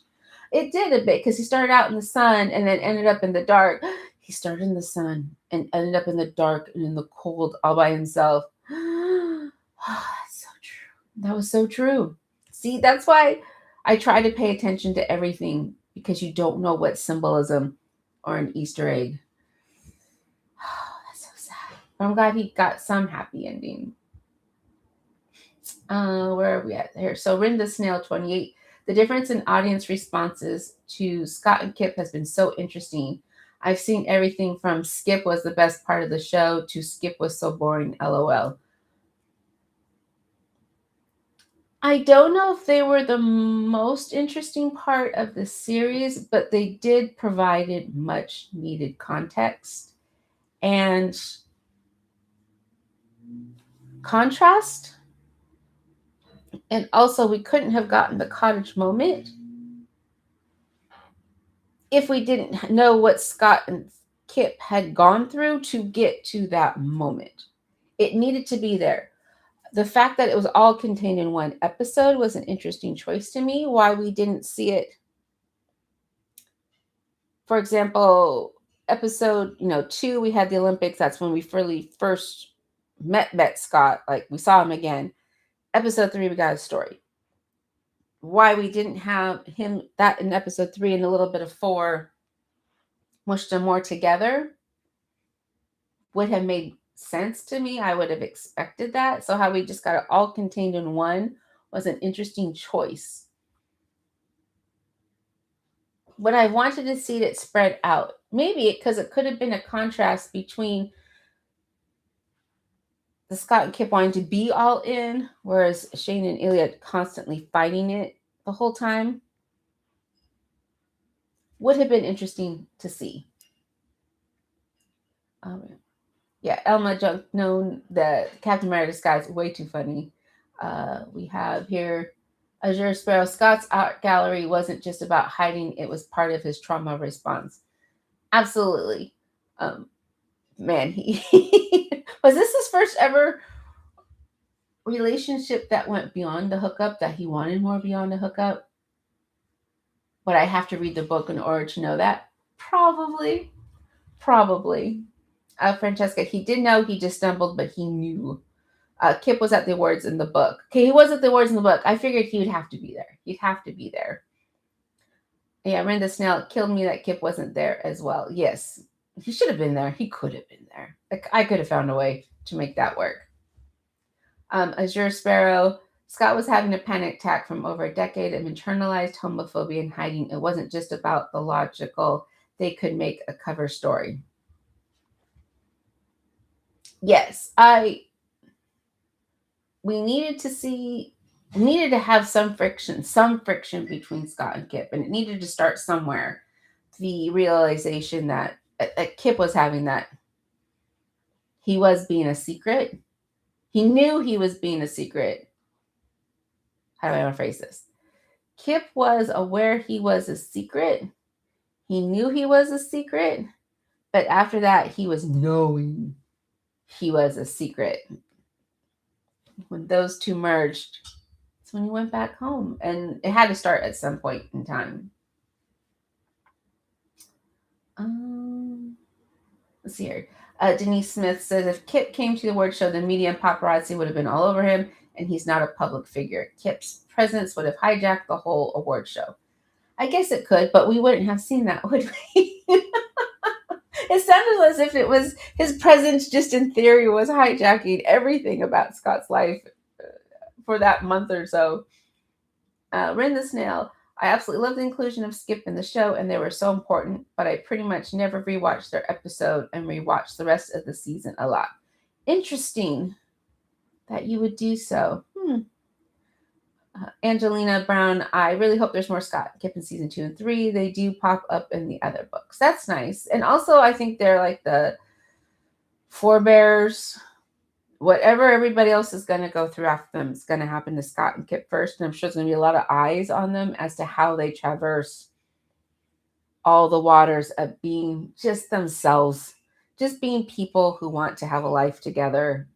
It did a bit because he started out in the sun and then ended up in the dark. He started in the sun and ended up in the dark and in the cold all by himself. That's so true. That was so true. See, that's why I try to pay attention to everything, because you don't know what symbolism or an Easter egg. That's so sad. But I'm glad he got some happy ending. Where are we at here? So Rinda Snail 28. The difference in audience responses to Scott and Kip has been so interesting. I've seen everything from Skip was the best part of the show to Skip was so boring, LOL. I don't know if they were the most interesting part of the series, but they did provide much needed context and contrast. And also, we couldn't have gotten the cottage moment if we didn't know what Scott and Kip had gone through to get to that moment. It needed to be there. The fact that it was all contained in one episode was an interesting choice to me. Why we didn't see it. For example, episode 2, we had the Olympics. That's when we first met Scott. Like, we saw him again. Episode 3, we got a story. Why we didn't have him that in episode 3 and a little bit of 4 mushed them more together would have made sense to me. I would have expected that. So how we just got it all contained in one was an interesting choice. But I wanted to see it spread out. Maybe because it could have been a contrast between the Scott and Kip wanting to be all in, whereas Shane and Ilya constantly fighting it the whole time. Would have been interesting to see. Elma Junk known that Captain America disguise way too funny. We have here Azure Sparrow. Scott's art gallery wasn't just about hiding, it was part of his trauma response. Absolutely. Man, he was this his first ever relationship that went beyond the hookup, that he wanted more beyond the hookup? But I have to read the book in order to know that. Probably. Francesca, he did know, he just stumbled, but he knew. Kip was at the awards in the book. Okay, he was at the awards in the book. I figured he would have to be there. He'd have to be there. Yeah, Ren the Snail, it killed me that Kip wasn't there as well. Yes, he should have been there. He could have been there. Like, I could have found a way to make that work. Azure Sparrow, Scott was having a panic attack from over a decade of internalized homophobia and hiding. It wasn't just about the logical. They could make a cover story. Yes, we needed to have some friction between Scott and Kip, and it needed to start somewhere. The realization that Kip was having that he was being a secret. He knew he was being a secret. How do I want to phrase this? Kip was aware he was a secret. He knew he was a secret, but after that, he was knowing he was a secret. When those two merged, that's when he went back home, and it had to start at some point in time. Let's see here. Denise Smith says, if Kip came to the award show, the media and paparazzi would have been all over him, and he's not a public figure. Kip's presence would have hijacked the whole award show. I guess it could, but we wouldn't have seen that, would we? It sounded as if it was his presence just in theory was hijacking everything about Scott's life for that month or so. Ren the Snail, I absolutely love the inclusion of Skip in the show, and they were so important, but I pretty much never rewatched their episode and rewatched the rest of the season a lot. Interesting that you would do so. Angelina Brown, I really hope there's more Scott and Kip in season 2 and 3. They do pop up in the other books. That's nice. And also, I think they're like the forebears. Whatever everybody else is going to go through after them, it's going to happen to Scott and Kip first. And I'm sure there's going to be a lot of eyes on them as to how they traverse all the waters of being just themselves, just being people who want to have a life together.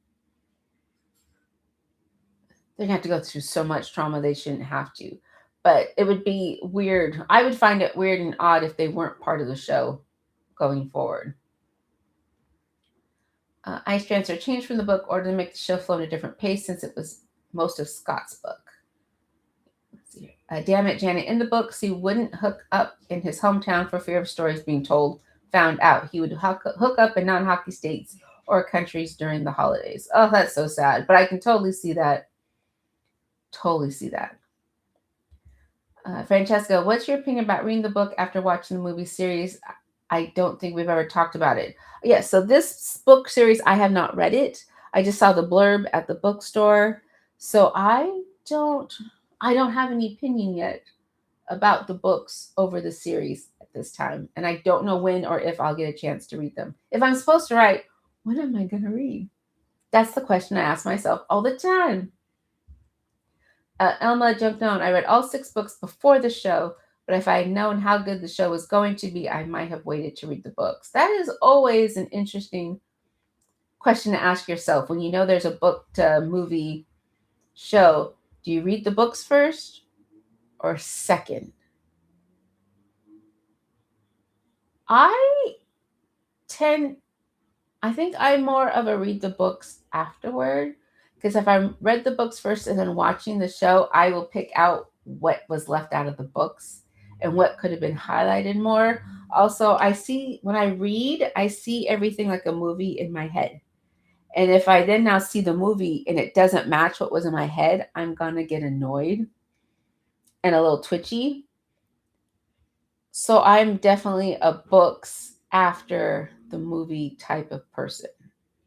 They're going to have to go through so much trauma they shouldn't have to. But it would be weird. I would find it weird and odd if they weren't part of the show going forward. Ice Transfer changed from the book order to make the show flow at a different pace since it was most of Scott's book. Let's see here. Damn it, Janet. In the books, he wouldn't hook up in his hometown for fear of stories being told. Found out he would hook up in non-hockey states or countries during the holidays. Oh, that's so sad. But I can totally see that. Totally see that. Francesca, what's your opinion about reading the book after watching the movie series? I don't think we've ever talked about it. Yeah, so this book series, I have not read it. I just saw the blurb at the bookstore. So I don't have any opinion yet about the books over the series at this time. And I don't know when or if I'll get a chance to read them. If I'm supposed to write, when am I going to read? That's the question I ask myself all the time. Elma jumped on. I read all 6 books before the show, but if I had known how good the show was going to be, I might have waited to read the books. That is always an interesting question to ask yourself. When you know there's a book to movie show, do you read the books first or second? I think I'm more of a read the books afterward. Because if I read the books first and then watching the show, I will pick out what was left out of the books and what could have been highlighted more. Also, when I read, I see everything like a movie in my head. And if I then now see the movie and it doesn't match what was in my head, I'm going to get annoyed and a little twitchy. So I'm definitely a books after the movie type of person.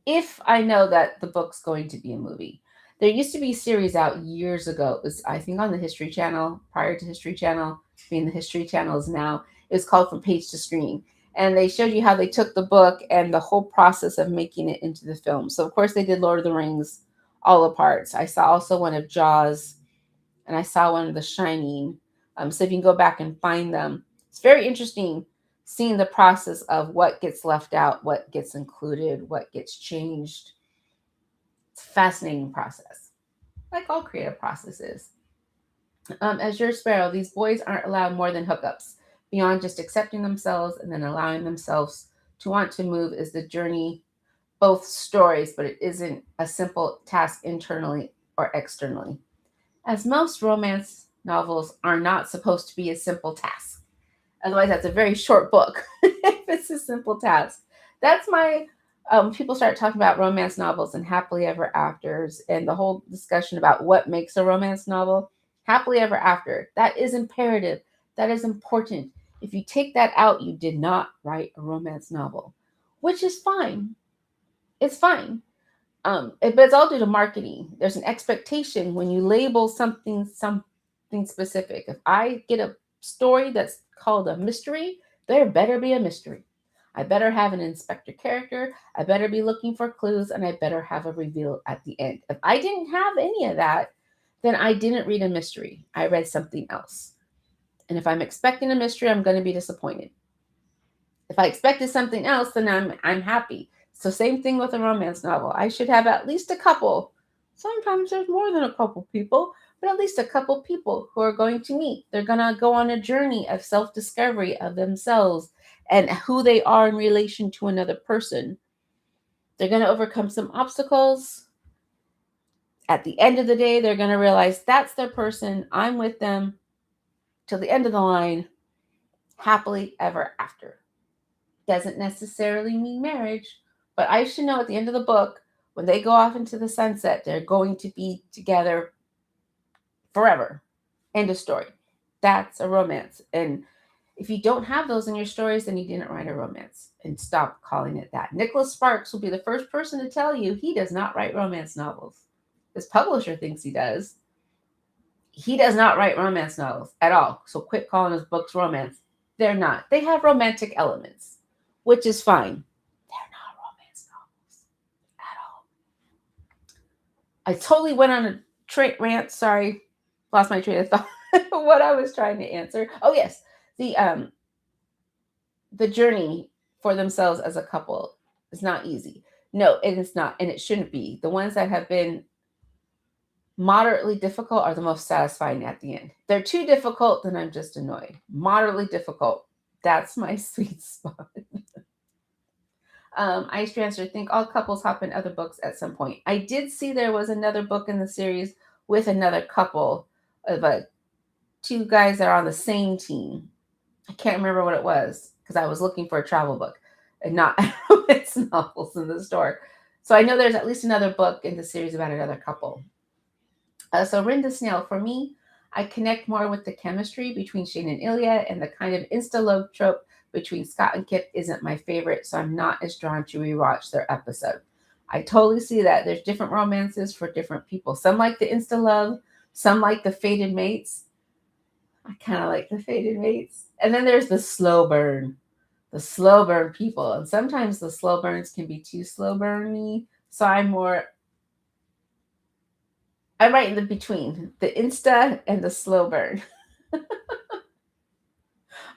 If I know that the book's going to be a movie. There used to be a series out years ago. It was, I think, on the History Channel, prior to History Channel, being the History Channel is now. It was called From Page to Screen. And they showed you how they took the book and the whole process of making it into the film. So, of course, they did Lord of the Rings, all the parts. I saw also one of Jaws, and I saw one of The Shining. So if you can go back and find them. It's very interesting seeing the process of what gets left out, what gets included, what gets changed. It's a fascinating process, like all creative processes. Azure Sparrow, these boys aren't allowed more than hookups. Beyond just accepting themselves and then allowing themselves to want to move is the journey both stories, but it isn't a simple task internally or externally. As most romance novels are not supposed to be a simple task. Otherwise, that's a very short book if it's a simple task. That's my people start talking about romance novels and happily ever afters and the whole discussion about what makes a romance novel. Happily ever after. That is imperative. That is important. If you take that out, you did not write a romance novel, which is fine. It's fine. But it's all due to marketing. There's an expectation when you label something specific. If I get a story that's called a mystery, there better be a mystery. I better have an inspector character. I better be looking for clues, and I better have a reveal at the end. If I didn't have any of that, then I didn't read a mystery. I read something else. And if I'm expecting a mystery, I'm going to be disappointed. If I expected something else, then I'm happy. So same thing with a romance novel. I should have at least a couple. Sometimes there's more than a couple people, but at least a couple people who are going to meet. They're going to go on a journey of self-discovery of themselves and who they are in relation to another person. They're going to overcome some obstacles. At the end of the day, they're going to realize that's their person. I'm with them till the end of the line, happily ever after. Doesn't necessarily mean marriage, but I should know at the end of the book, when they go off into the sunset, they're going to be together forever. End of story. That's a romance. And if you don't have those in your stories, then you didn't write a romance. And stop calling it that. Nicholas Sparks will be the first person to tell you he does not write romance novels. His publisher thinks he does. He does not write romance novels at all. So quit calling his books romance. They're not. They have romantic elements, which is fine. They're not romance novels at all. I totally went on a rant. Sorry, lost my train of thought. What I was trying to answer. Oh yes, the journey for themselves as a couple is not easy. No, it is not, and it shouldn't be. The ones that have been moderately difficult are the most satisfying at the end. They're too difficult, then I'm just annoyed. Moderately difficult, that's my sweet spot. Ice Transfer, think all couples hop in other books at some point. I did see there was another book in the series with another couple of two guys that are on the same team. I can't remember what it was because I was looking for a travel book and not romance novels in the store. So I know there's at least another book in the series about another couple. So Rinda Snail, for me, I connect more with the chemistry between Shane and Ilya, and the kind of insta-love trope between Scott and Kip isn't my favorite, so I'm not as drawn to rewatch their episode. I totally see that. There's different romances for different people. Some like the insta-love, some like the fated mates. I kind of like the fated mates. And then there's the slow burn people. And sometimes the slow burns can be too slow burny. So I'm right in the between, the insta and the slow burn.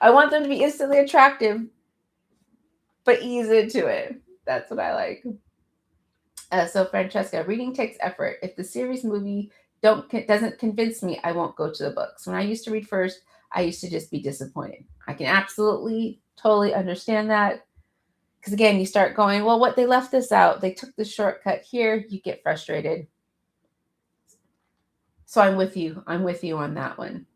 I want them to be instantly attractive, but ease into it. That's what I like. So Francesca, reading takes effort. If the series movie doesn't convince me, I won't go to the books. When I used to read first, I used to just be disappointed. I can absolutely, totally understand that. Because again, you start going, well, what, they left this out. They took the shortcut here. You get frustrated. So I'm with you. I'm with you on that one.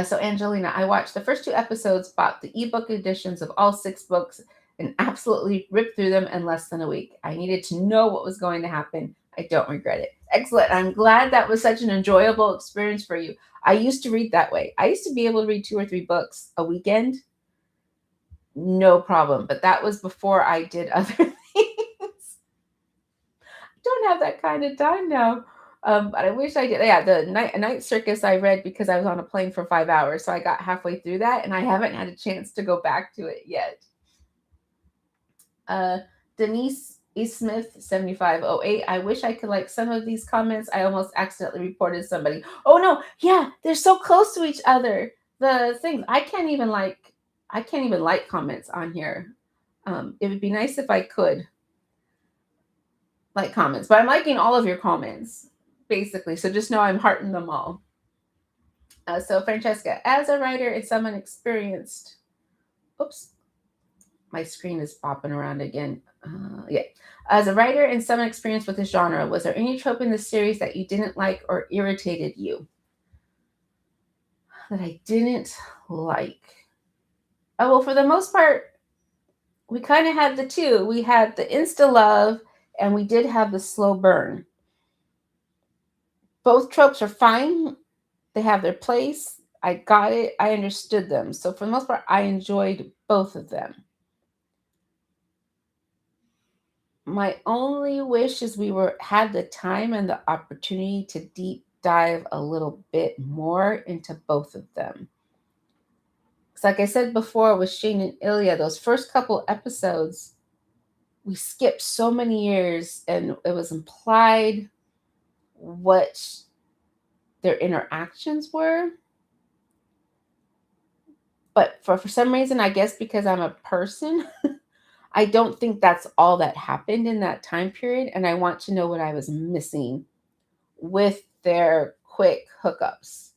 So Angelina, I watched the first 2 episodes, bought the ebook editions of all 6 books, and absolutely ripped through them in less than a week. I needed to know what was going to happen. I don't regret it. Excellent. I'm glad that was such an enjoyable experience for you. I used to read that way. I used to be able to read 2 or 3 books a weekend. No problem. But that was before I did other things. I don't have that kind of time now. But I wish I did. Yeah, the Night Circus I read because I was on a plane for 5 hours. So I got halfway through that and I haven't had a chance to go back to it yet. Denise E. Smith, 7508. I wish I could like some of these comments. I almost accidentally reported somebody. Oh no, yeah, they're so close to each other. The things I can't even like comments on here. It would be nice if I could like comments, but I'm liking all of your comments, basically. So just know I'm hearting them all. So Francesca, as a writer and someone experienced, My screen is bopping around again. Yeah. As a writer and some experience with the genre, was there any trope in the series that you didn't like or irritated you? That I didn't like. Oh, well, for the most part, we kind of had the two. We had the insta love and we did have the slow burn. Both tropes are fine, they have their place. I got it, I understood them. So, for the most part, I enjoyed both of them. My only wish is we were had the time and the opportunity to deep dive a little bit more into both of them. Because, like I said before, with Shane and Ilya, those first couple episodes, we skipped so many years, and it was implied what their interactions were. But for some reason, I guess because I'm a person, I don't think that's all that happened in that time period. And I want to know what I was missing with their quick hookups.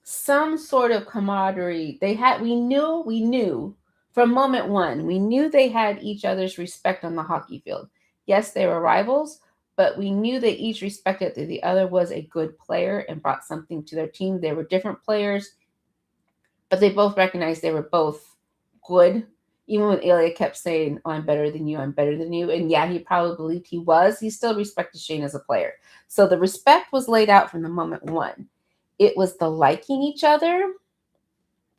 Some sort of camaraderie. We knew from moment one, we knew they had each other's respect on the hockey field. Yes, they were rivals, but we knew they each respected that the other was a good player and brought something to their team. They were different players, but they both recognized they were both good. Even when Ilya kept saying, "Oh, I'm better than you, I'm better than you," and yeah, he probably believed he was, he still respected Shane as a player. So the respect was laid out from the moment one. It was the liking each other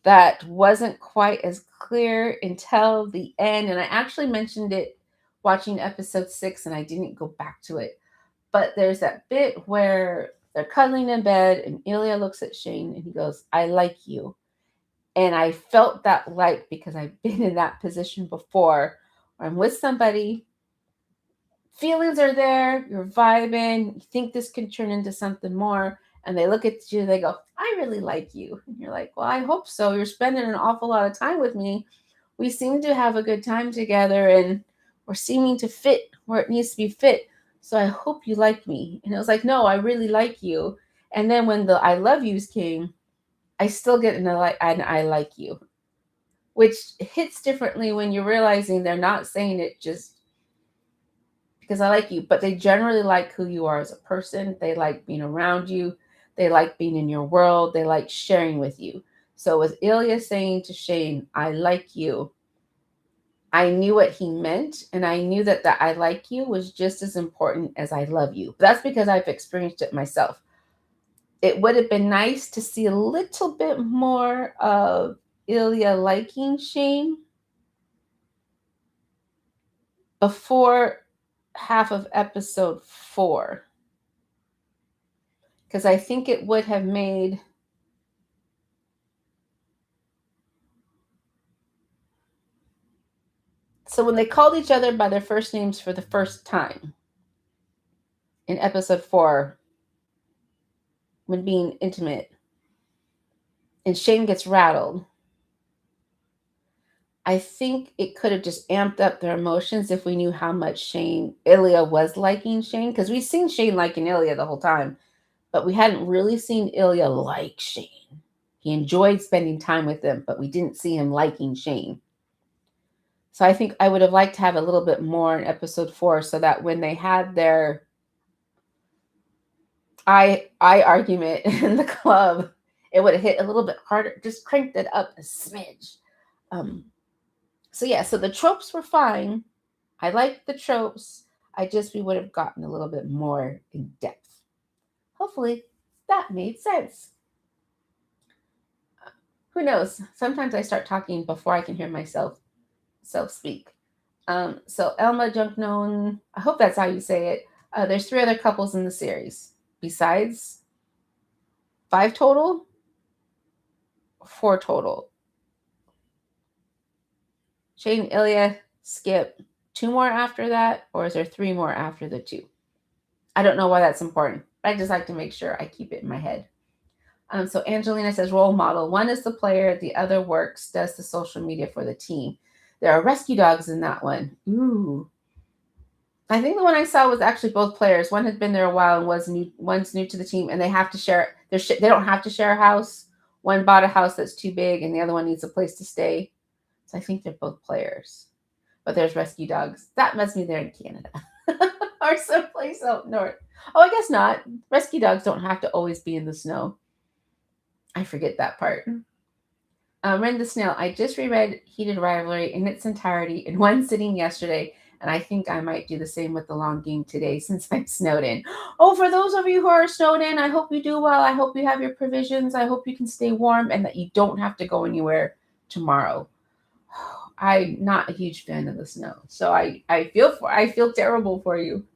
that wasn't quite as clear until the end. And I actually mentioned it watching episode 6, and I didn't go back to it. But there's that bit where they're cuddling in bed, and Ilya looks at Shane and he goes, "I like you." And I felt that like because I've been in that position before where I'm with somebody, feelings are there, you're vibing, you think this can turn into something more. And they look at you, they go, "I really like you." And you're like, "Well, I hope so. You're spending an awful lot of time with me. We seem to have a good time together and we're seeming to fit where it needs to be fit. So I hope you like me." And it was like, "No, I really like you." And then when the "I love yous" came, I still get an "I like you," which hits differently when you're realizing they're not saying it just because I like you, but they generally like who you are as a person. They like being around you. They like being in your world. They like sharing with you. So with Ilya saying to Shane, "I like you," I knew what he meant, and I knew that the "I like you" was just as important as "I love you." That's because I've experienced it myself. It would have been nice to see a little bit more of Ilya liking Shane before half of episode 4, because I think it would have made so when they called each other by their first names for the first time in episode 4, when being intimate, and Shane gets rattled, I think it could have just amped up their emotions if we knew how much Ilya was liking Shane, because we've seen Shane liking Ilya the whole time, but we hadn't really seen Ilya like Shane. He enjoyed spending time with him, but we didn't see him liking Shane. So I think I would have liked to have a little bit more in episode 4 so that when they had their I argument in the club, it would have hit a little bit harder, just cranked it up a smidge. Um, so yeah, so the tropes were fine. I liked the tropes. I just we would have gotten a little bit more in depth. Hopefully that made sense. Who knows? Sometimes I start talking before I can hear myself self speak. So Elma Junknown, I hope that's how you say it. There's 3 other couples in the series. Besides 5 total, 4 total. Shane, Ilya, skip. 2 more after that, or is there 3 more after the 2? I don't know why that's important, but I just like to make sure I keep it in my head. So Angelina says role model. One is the player, the other works, does the social media for the team. There are rescue dogs in that one. Ooh. I think the one I saw was actually both players. One had been there a while and was new. One's new to the team, and they have to share. They don't have to share a house. One bought a house that's too big, and the other one needs a place to stay. So I think they're both players. But there's rescue dogs. That must be there in Canada or someplace out north. Oh, I guess not. Rescue dogs don't have to always be in the snow. I forget that part. Ren the Snail. I just reread Heated Rivalry in its entirety in one sitting yesterday, and I think I might do the same with the long game today since I'm snowed in. Oh, for those of you who are snowed in, I hope you do well. I hope you have your provisions. I hope you can stay warm and that you don't have to go anywhere tomorrow. I'm not a huge fan of the snow, so I feel terrible for you.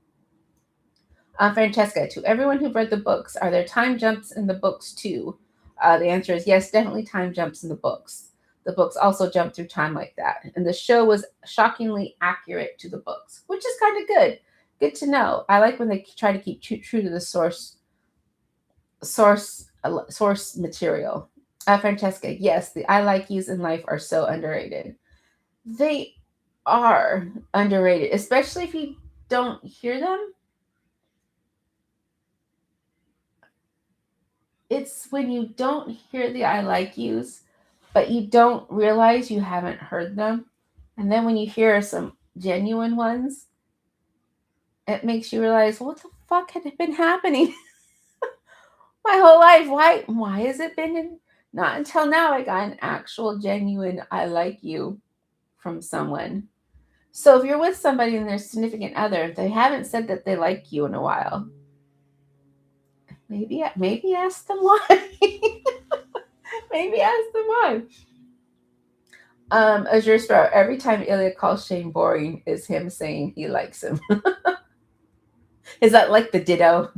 Francesca, to everyone who read the books, are there time jumps in the books too? The answer is yes, definitely time jumps in the books. The books also jump through time like that, and the show was shockingly accurate to the books, which is kind of good. Good to know. I like when they try to keep true to the source material. Francesca, yes, the I like yous in life are so underrated. They are underrated, especially if you don't hear them. It's when you don't hear the I like yous, but you don't realize you haven't heard them. And then when you hear some genuine ones, it makes you realize what the fuck had been happening my whole life. Why has it been not until now I got an actual genuine I like you from someone. So if you're with somebody and their significant other, they haven't said that they like you in a while. Maybe ask them why. Maybe ask them why. Azure Sparrow, every time Ilya calls Shane boring is him saying he likes him. Is that like the ditto?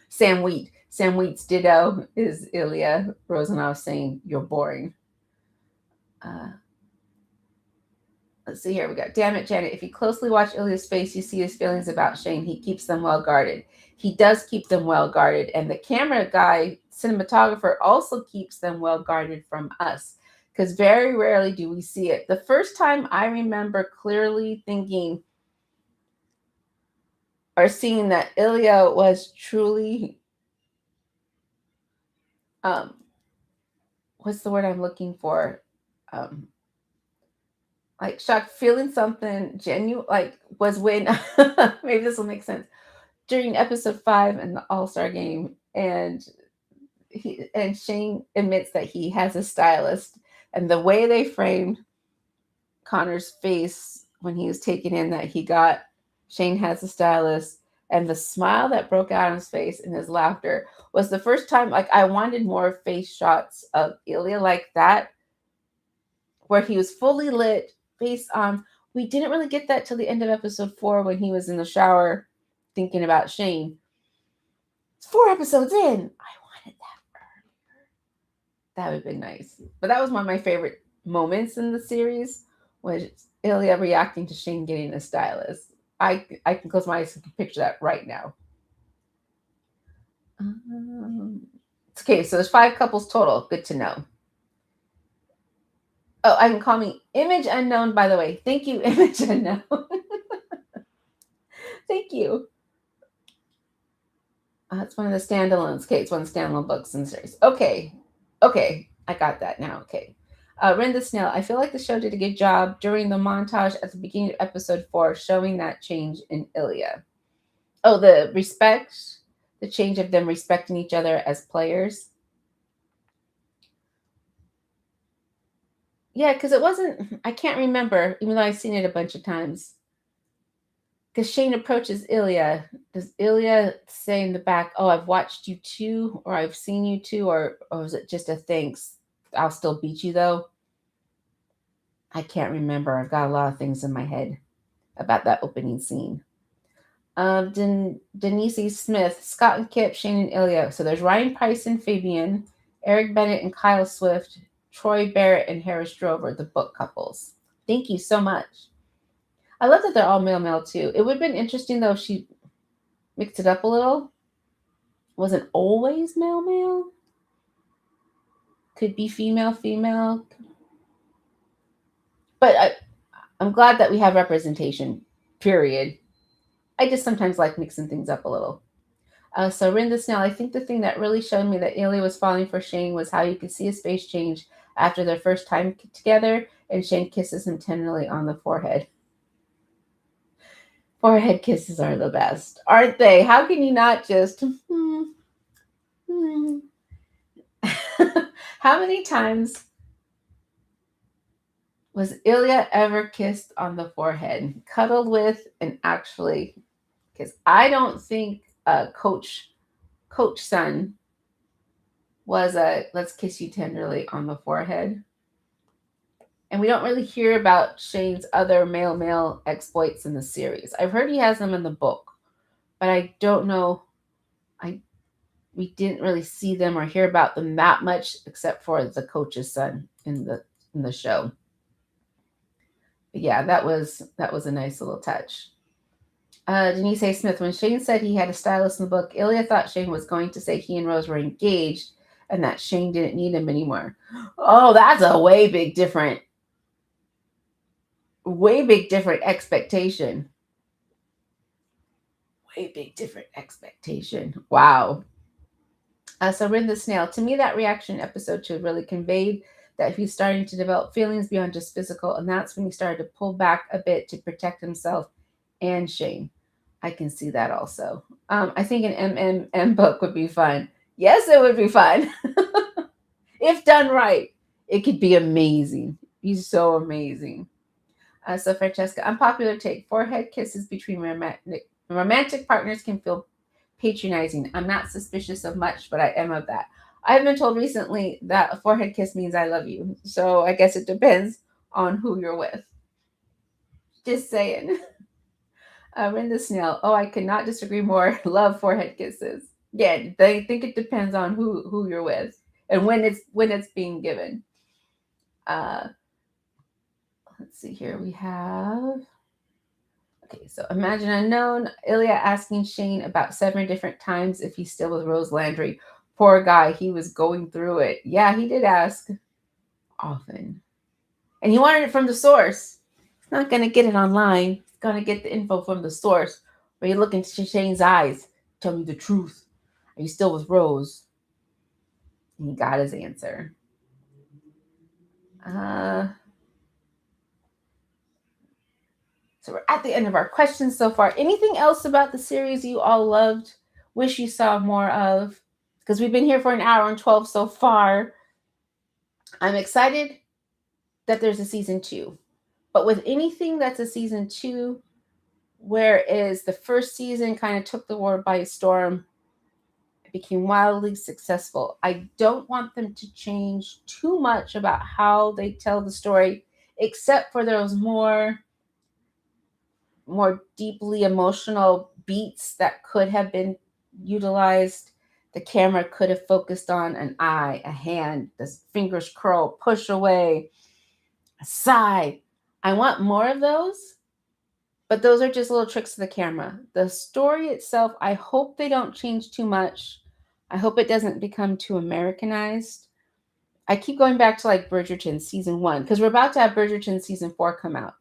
Sam Wheat's ditto is Ilya Rozanov saying you're boring. Let's see here. We got, damn it, Janet. If you closely watch Ilya's face, you see his feelings about Shane. He keeps them well guarded. He does keep them well guarded. And the camera guy, cinematographer, also keeps them well guarded from us. Because very rarely do we see it. The first time I remember clearly thinking or seeing that Ilya was truly, what's the word I'm looking for? Like shocked, feeling something genuine, like was when, maybe this will make sense, during episode 5 in the All-Star game, and Shane admits that he has a stylist, and the way they framed Connor's face when he was taken in that he got Shane has a stylist, and the smile that broke out on his face and his laughter was the first time, like, I wanted more face shots of Ilya like that, where he was fully lit, face on. We didn't really get that till the end of episode 4 when he was in the shower thinking about Shane. It's 4 episodes in. I wanted that earlier. That would have been nice. But that was one of my favorite moments in the series, was Ilya reacting to Shane getting a stylist. I can close my eyes and picture that right now. Okay, so there's 5 couples total. Good to know. Oh, I can call me Image Unknown, by the way. Thank you, Image Unknown. Thank you. It's one of the standalones. Okay, it's one of the standalone books in the series. Okay, I got that now. Okay. Ren the Snail, I feel like the show did a good job during the montage at the beginning of episode 4, showing that change in Ilya. Oh, the change of them respecting each other as players. Yeah, because it wasn't, I can't remember, even though I've seen it a bunch of times. Because Shane approaches Ilya. Does Ilya say in the back, oh, I've watched you too, or I've seen you too, or is it just a thanks? I'll still beat you though? I can't remember. I've got a lot of things in my head about that opening scene. Denise Smith, Scott and Kip, Shane and Ilya. So there's Ryan Price and Fabian, Eric Bennett and Kyle Swift, Troy Barrett and Harris Drover, the book couples. Thank you so much. I love that they're all male too. It would have been interesting though if she mixed it up a little. Wasn't always male. Could be female. But I'm glad that we have representation, period. I just sometimes like mixing things up a little. So Rinda Snell, I think the thing that really showed me that Ilya was falling for Shane was how you could see his face change after their first time together, and Shane kisses him tenderly on the forehead. Forehead kisses are the best, aren't they? How can you not just? How many times was Ilya ever kissed on the forehead, cuddled with, and actually kissed? I don't think Coach Son was a let's kiss you tenderly on the forehead. And we don't really hear about Shane's other male exploits in the series. I've heard he has them in the book, but I don't know. We didn't really see them or hear about them that much, except for the coach's son in the show. But yeah, that was a nice little touch. Denise A. Smith, when Shane said he had a stylist in the book, Ilya thought Shane was going to say he and Rose were engaged and that Shane didn't need him anymore. Oh, that's a way big different expectation. Way big different expectation. Wow. So Rin the Snail, to me, that reaction in episode 2 really conveyed that he's starting to develop feelings beyond just physical, and that's when he started to pull back a bit to protect himself and Shane. I can see that also. I think an MMM book would be fun. Yes, it would be fun. If done right, it could be amazing. He's so amazing. So Francesca, unpopular take. Forehead kisses between romantic partners can feel patronizing. I'm not suspicious of much, but I am of that. I've been told recently that a forehead kiss means I love you. So I guess it depends on who you're with. Just saying. Rin the Snail. Oh, I could not disagree more. Love forehead kisses. Yeah, they think it depends on who you're with and when it's being given. Let's see here. We have. Okay, so imagine unknown. Ilya asking Shane about 7 different times if he's still with Rose Landry. Poor guy, he was going through it. Yeah, he did ask often. And he wanted it from the source. He's not going to get it online. He's going to get the info from the source. Where you look into Shane's eyes. Tell me the truth. Are you still with Rose? And he got his answer. So we're at the end of our questions so far. Anything else about the series you all loved? Wish you saw more of? Because we've been here for an hour and 12 so far. I'm excited that there's a season 2. But with anything that's a season 2, whereas the first season kind of took the world by storm, it became wildly successful. I don't want them to change too much about how they tell the story, except for those more deeply emotional beats that could have been utilized. The camera could have focused on an eye, a hand, the fingers curl, push away, a sigh. I want more of those, but those are just little tricks of the camera. The story itself, I hope they don't change too much. I hope it doesn't become too Americanized. I keep going back to like Bridgerton season 1, because we're about to have Bridgerton season 4 come out.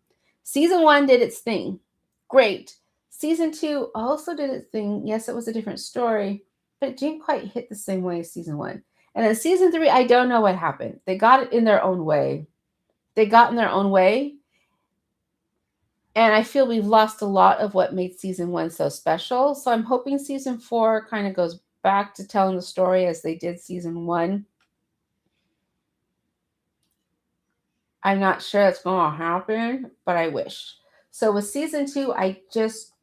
Season 1 did its thing. Great. Season 2 also did its thing. Yes, it was a different story, but it didn't quite hit the same way as season 1. And then season 3, I don't know what happened. They got it in their own way. And I feel we've lost a lot of what made season 1 so special. So I'm hoping season 4 kind of goes back to telling the story as they did season 1. I'm not sure that's going to happen, but I wish. So with season 2, I just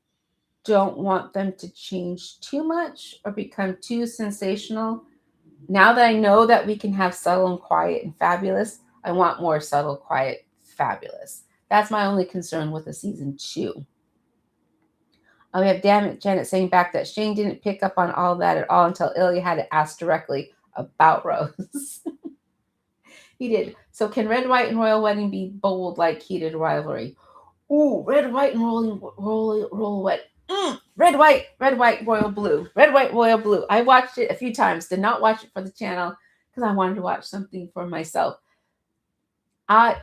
don't want them to change too much or become too sensational. Now that I know that we can have subtle and quiet and fabulous, I want more subtle, quiet, fabulous. That's my only concern with the season 2. We have Damn It Janet saying back that Shane didn't pick up on all that at all until Ilya had to ask directly about Rose. He did. So can Red, White, and Royal Wedding be bold like Heated Rivalry? Ooh, Red, White, and Royal Wedding. Red, White, Royal Blue. Red, White, Royal Blue. I watched it a few times. Did not watch it for the channel because I wanted to watch something for myself. That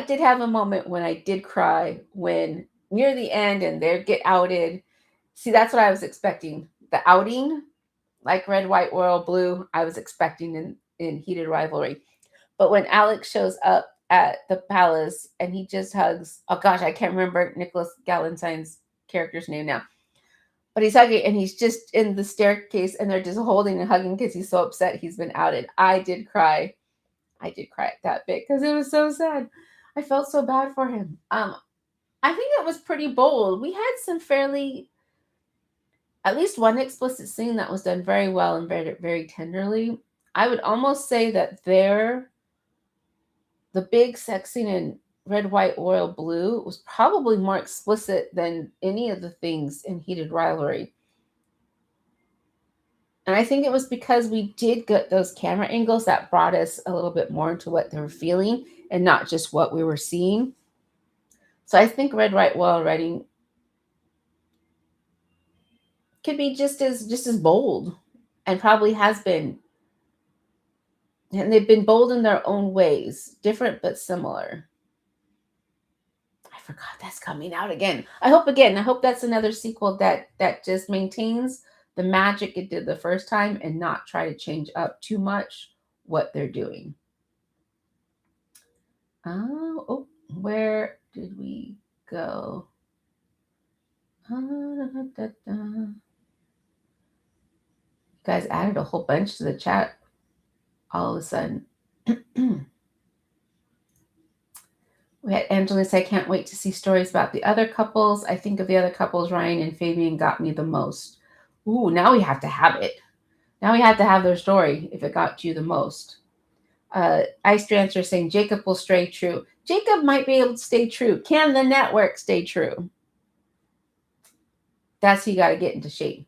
did have a moment when I did cry when near the end and they get outed. See, that's what I was expecting. The outing, like Red, White, Royal Blue, I was expecting in Heated Rivalry. But when Alex shows up at the palace and he just hugs, oh gosh, I can't remember Nicholas Galentine's character's name now. But he's hugging and he's just in the staircase and they're just holding and hugging because he's so upset he's been outed. I did cry. I did cry at that bit because it was so sad. I felt so bad for him. I think it was pretty bold. We had some fairly, at least one explicit scene that was done very well and very, very tenderly. I would almost say that the big sex scene in Red, White, Royal Blue was probably more explicit than any of the things in Heated Rivalry. And I think it was because we did get those camera angles that brought us a little bit more into what they were feeling and not just what we were seeing. So I think Red, White, Royal Wedding could be just as bold and probably has been. And they've been bold in their own ways, different but similar. I forgot that's coming out again. I hope that's another sequel that just maintains the magic it did the first time and not try to change up too much what they're doing. Oh, where did we go? You guys added a whole bunch to the chat all of a sudden. We had Angelina say, I can't wait to see stories about the other couples. I think of the other couples, Ryan and Fabian got me the most. Ooh, now we have to have it. Now we have to have their story if it got you the most. Ice Dancer saying, Jacob will stay true. Jacob might be able to stay true. Can the network stay true? That's who you got to get into shape.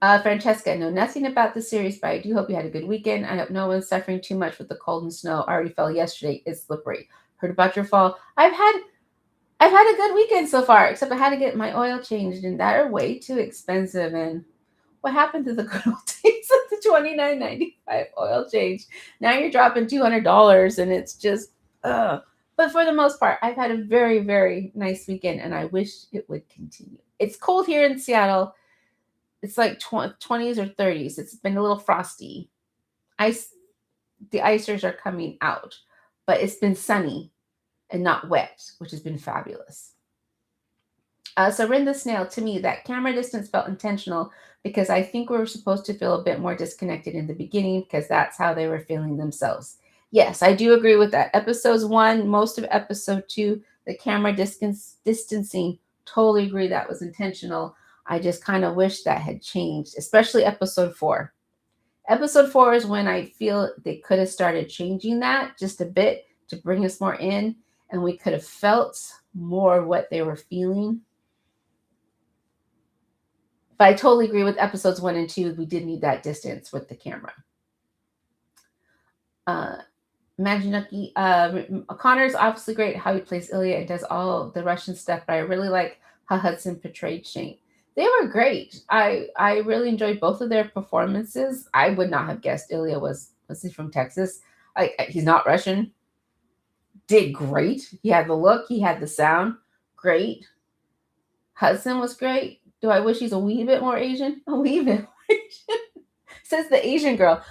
Francesca, I know nothing about the series, but I do hope you had a good weekend. I hope no one's suffering too much with the cold and snow. I already fell yesterday. It's slippery. Heard about your fall. I've had a good weekend so far, except I had to get my oil changed, and that are way too expensive. And what happened to the good old days of the $29.95 oil change? Now you're dropping $200, and it's just, ugh. But for the most part, I've had a very, very nice weekend, and I wish it would continue. It's cold here in Seattle. It's like 20s or 30s. It's been a little frosty. The icers are coming out, but it's been sunny and not wet, which has been fabulous. So Rin the Snail, to me, that camera distance felt intentional because I think we were supposed to feel a bit more disconnected in the beginning because that's how they were feeling themselves. Yes, I do agree with that. Episodes 1, most of episode 2, the camera distancing, totally agree that was intentional. I just kind of wish that had changed, especially episode 4. Episode 4 is when I feel they could have started changing that just a bit to bring us more in, and we could have felt more what they were feeling. But I totally agree with episodes 1 and 2. We did need that distance with the camera. Majinuki, Connor's obviously great how he plays Ilya and does all the Russian stuff, but I really like how Hudson portrayed Shane. They were great. I really enjoyed both of their performances. I would not have guessed Ilya was he from Texas. He's not Russian. Did great. He had the look. He had the sound. Great. Hudson was great. Do I wish he's a wee bit more Asian? A wee bit more Asian. Says the Asian girl.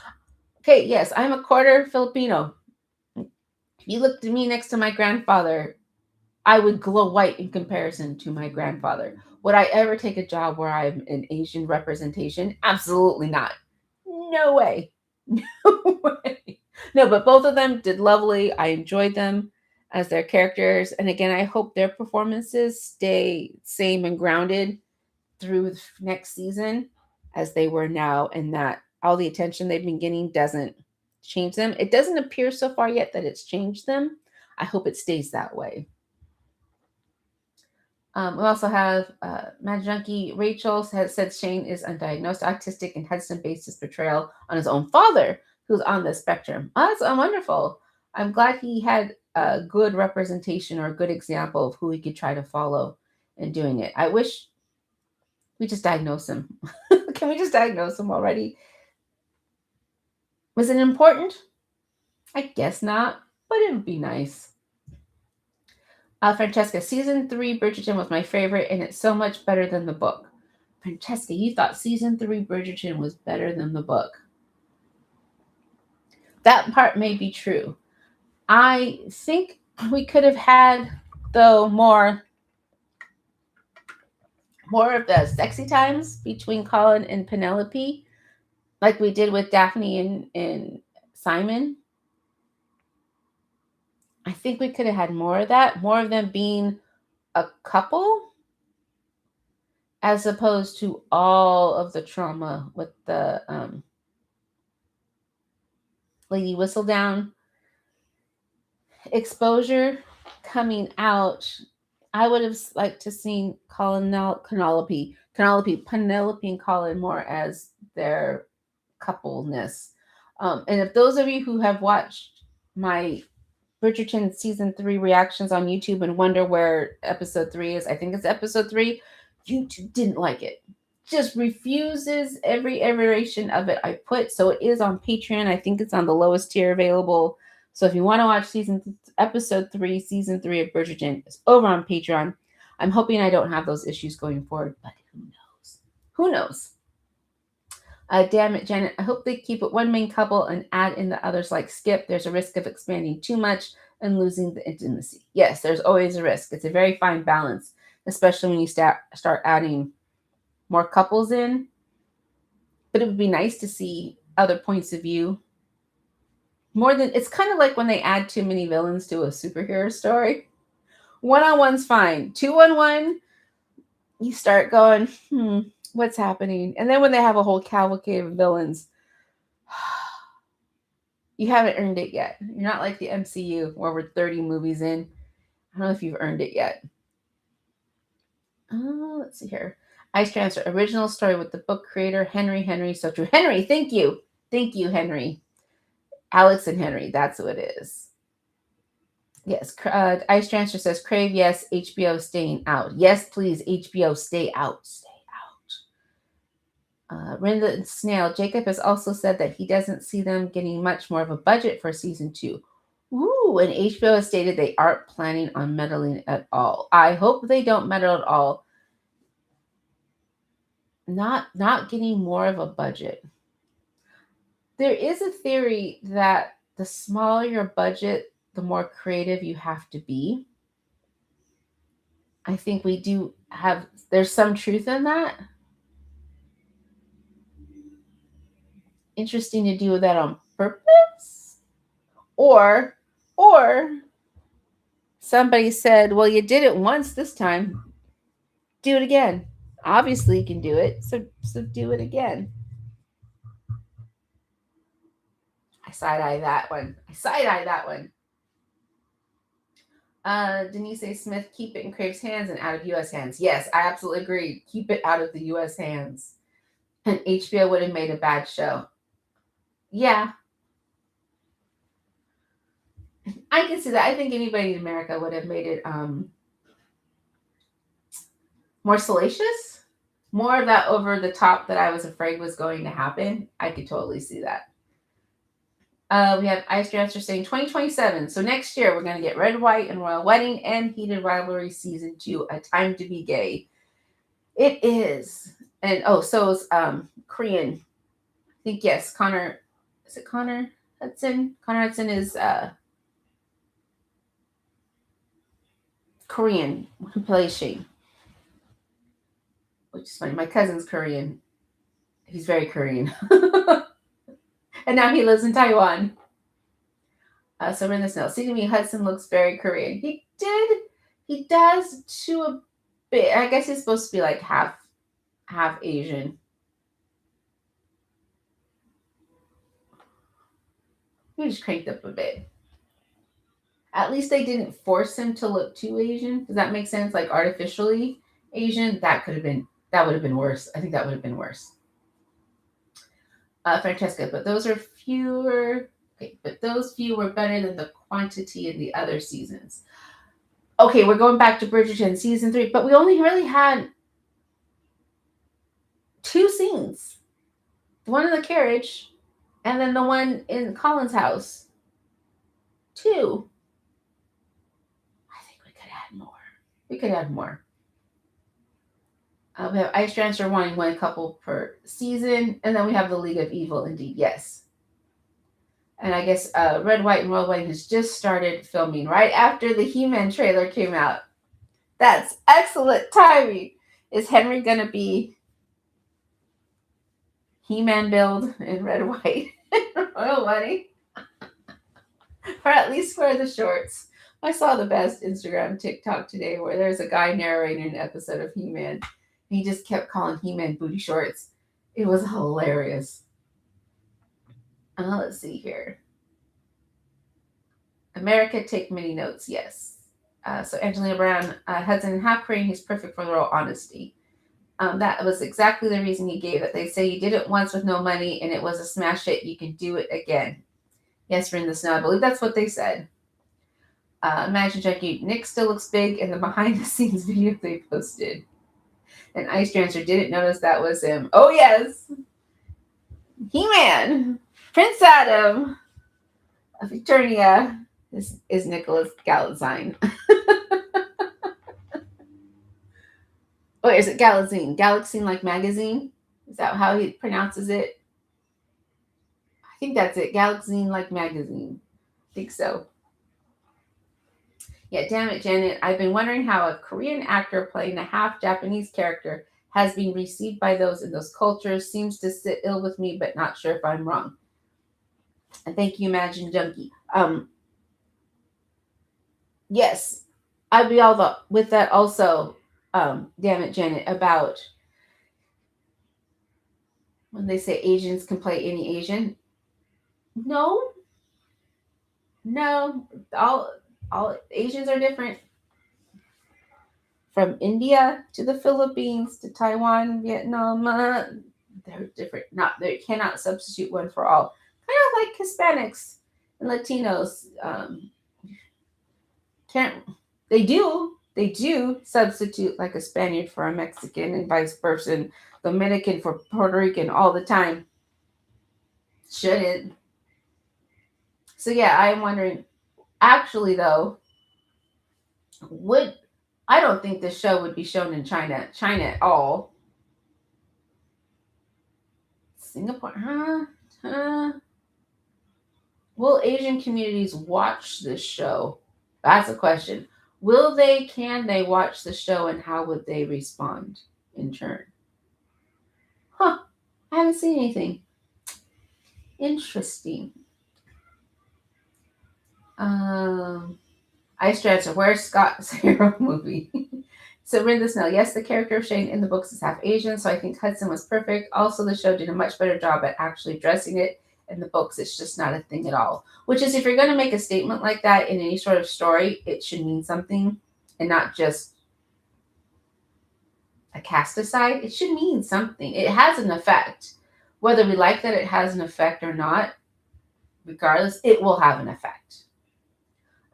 Okay, yes, I'm a quarter Filipino. If you looked at me next to my grandfather, I would glow white in comparison to my grandfather. Would I ever take a job where I'm an Asian representation? Absolutely not. No way. No way. No, but both of them did lovely. I enjoyed them as their characters. And again, I hope their performances stay same and grounded through next season as they were now, and that all the attention they've been getting doesn't change them. It doesn't appear so far yet that it's changed them. I hope it stays that way. We also have Mad Junkie. Rachel has said Shane is undiagnosed autistic and Hudson based his portrayal on his own father, who's on the spectrum. Oh, that's wonderful. I'm glad he had a good representation or a good example of who he could try to follow in doing it. I wish we just diagnose him. Can we just diagnose him already? Was it important? I guess not, but it would be nice. Francesca, season 3 Bridgerton was my favorite, and it's so much better than the book. Francesca, you thought season 3 Bridgerton was better than the book. That part may be true. I think we could have had, though, more of the sexy times between Colin and Penelope, like we did with Daphne and Simon. I think we could have had more of that, more of them being a couple, as opposed to all of the trauma with the Lady Whistledown exposure coming out. I would have liked to seen Penelope and Colin more as their coupleness. And if those of you who have watched my Bridgerton season 3 reactions on YouTube and wonder where episode 3 is, I think it's episode 3. YouTube didn't like it. Just refuses every iteration of it I put. So it is on Patreon. I think it's on the lowest tier available. So if you want to watch episode 3, season 3 of Bridgerton, it's over on Patreon. I'm hoping I don't have those issues going forward, but who knows? Who knows? Damn it, Janet. I hope they keep it one main couple and add in the others like Skip. There's a risk of expanding too much and losing the intimacy. Yes, there's always a risk. It's a very fine balance, especially when you start adding more couples in. But it would be nice to see other points of view. More than, it's kind of like when they add too many villains to a superhero story. One-on-one's fine. 2-on-1, you start going, what's happening? And then when they have a whole cavalcade of villains, you haven't earned it yet. You're not like the MCU where we're 30 movies in. I don't know if you've earned it yet. Let's see here. Ice Transfer, original story with the book creator, Henry. So true. Henry, thank you. Thank you, Henry. Alex and Henry, that's who it is. Yes, Ice Transfer says, Crave, yes, HBO staying out. Yes, please, HBO, stay out. Stay out. Renton Snail, Jacob has also said that he doesn't see them getting much more of a budget for season 2. Ooh, and HBO has stated they aren't planning on meddling at all. I hope they don't meddle at all. Not getting more of a budget. There is a theory that the smaller your budget, the more creative you have to be. I think we do have, there's some truth in that. Interesting to do that on purpose. Or somebody said, well, you did it once this time. Do it again. Obviously you can do it, so do it again. I side-eye that one. Denise A. Smith, keep it in Crave's hands and out of U.S. hands. Yes, I absolutely agree. Keep it out of the U.S. hands. And HBO would have made a bad show. Yeah. I can see that. I think anybody in America would have made it more salacious. More of that over the top that I was afraid was going to happen. I could totally see that. We have Ice Dancer saying 2027. So next year we're going to get Red, White, and Royal Wedding and Heated Rivalry Season 2, A Time to Be Gay. It is. And so is Korean. I think, yes, Connor. Is it Connor Hudson? Connor Hudson is Korean, who plays Shane. Which is funny. My cousin's Korean. He's very Korean. And now he lives in Taiwan. So we're in this note. See, to me, Hudson looks very Korean. He does to a bit. I guess he's supposed to be like half Asian. He just cranked up a bit. At least they didn't force him to look too Asian. Does that make sense? Like artificially Asian? That would have been worse. I think that would have been worse. Francesca, but those are fewer. Okay, but those few were better than the quantity in the other seasons. Okay, we're going back to Bridgerton season 3, but we only really had 2 scenes. The one in the carriage, and then the one in Colin's house. 2. I think we could add more. We have Ice Transfer wanting one couple per season, and then we have the League of Evil, indeed, yes. And I guess Red, White, and Worldwide has just started filming right after the He-Man trailer came out. That's excellent timing. Is Henry gonna be He-Man build in Red, White, and Royal Wedding? Or at least wear the shorts. I saw the best Instagram TikTok today where there's a guy narrating an episode of He-Man. He just kept calling He-Man booty shorts. It was hilarious. Let's see here. America, take many notes. Yes. So Angelina Brown, Hudson half Korean. He's perfect for the role. Honesty. That was exactly the reason he gave it. They say you did it once with no money and it was a smash hit. You can do it again. Yes, we're in the snow. I believe that's what they said. Imagine Jackie. Nick still looks big in the behind the scenes video they posted. And Ice Dancer didn't notice that was him. Oh, yes. He-Man. Prince Adam of Eternia. This is Nicholas Galitzine. Or is it Galaxine? Galaxine like magazine? Is that how he pronounces it? I think that's it. Galaxine like magazine. I think so. Yeah, damn it, Janet. I've been wondering how a Korean actor playing a half Japanese character has been received by those in those cultures. Seems to sit ill with me, but not sure if I'm wrong. And thank you, Imagine Junkie. Yes, I'd be all with that also. Damn it, Janet, about when they say Asians can play any Asian. No, no, all Asians are different. From India to the Philippines to Taiwan, Vietnam, they're different. Not they cannot substitute one for all. Kind of like Hispanics and Latinos. Can't they do substitute like a Spaniard for a Mexican and vice versa, and Dominican for Puerto Rican all the time. Shouldn't. So yeah, I am wondering. Actually, though, would I don't think this show would be shown in China at all. Singapore, huh? Will Asian communities watch this show? That's a question. Will they? Can they watch the show, and how would they respond in turn? Huh? I haven't seen anything. Interesting. Ice Dancer, where's Scott's hero movie? So read this now. Yes, the character of Shane in the books is half Asian, so I think Hudson was perfect. Also, the show did a much better job at actually addressing it. In the books, it's just not a thing at all. Which is, if you're going to make a statement like that in any sort of story, it should mean something and not just a cast aside. It should mean something. It has an effect. Whether we like that it has an effect or not, regardless, it will have an effect.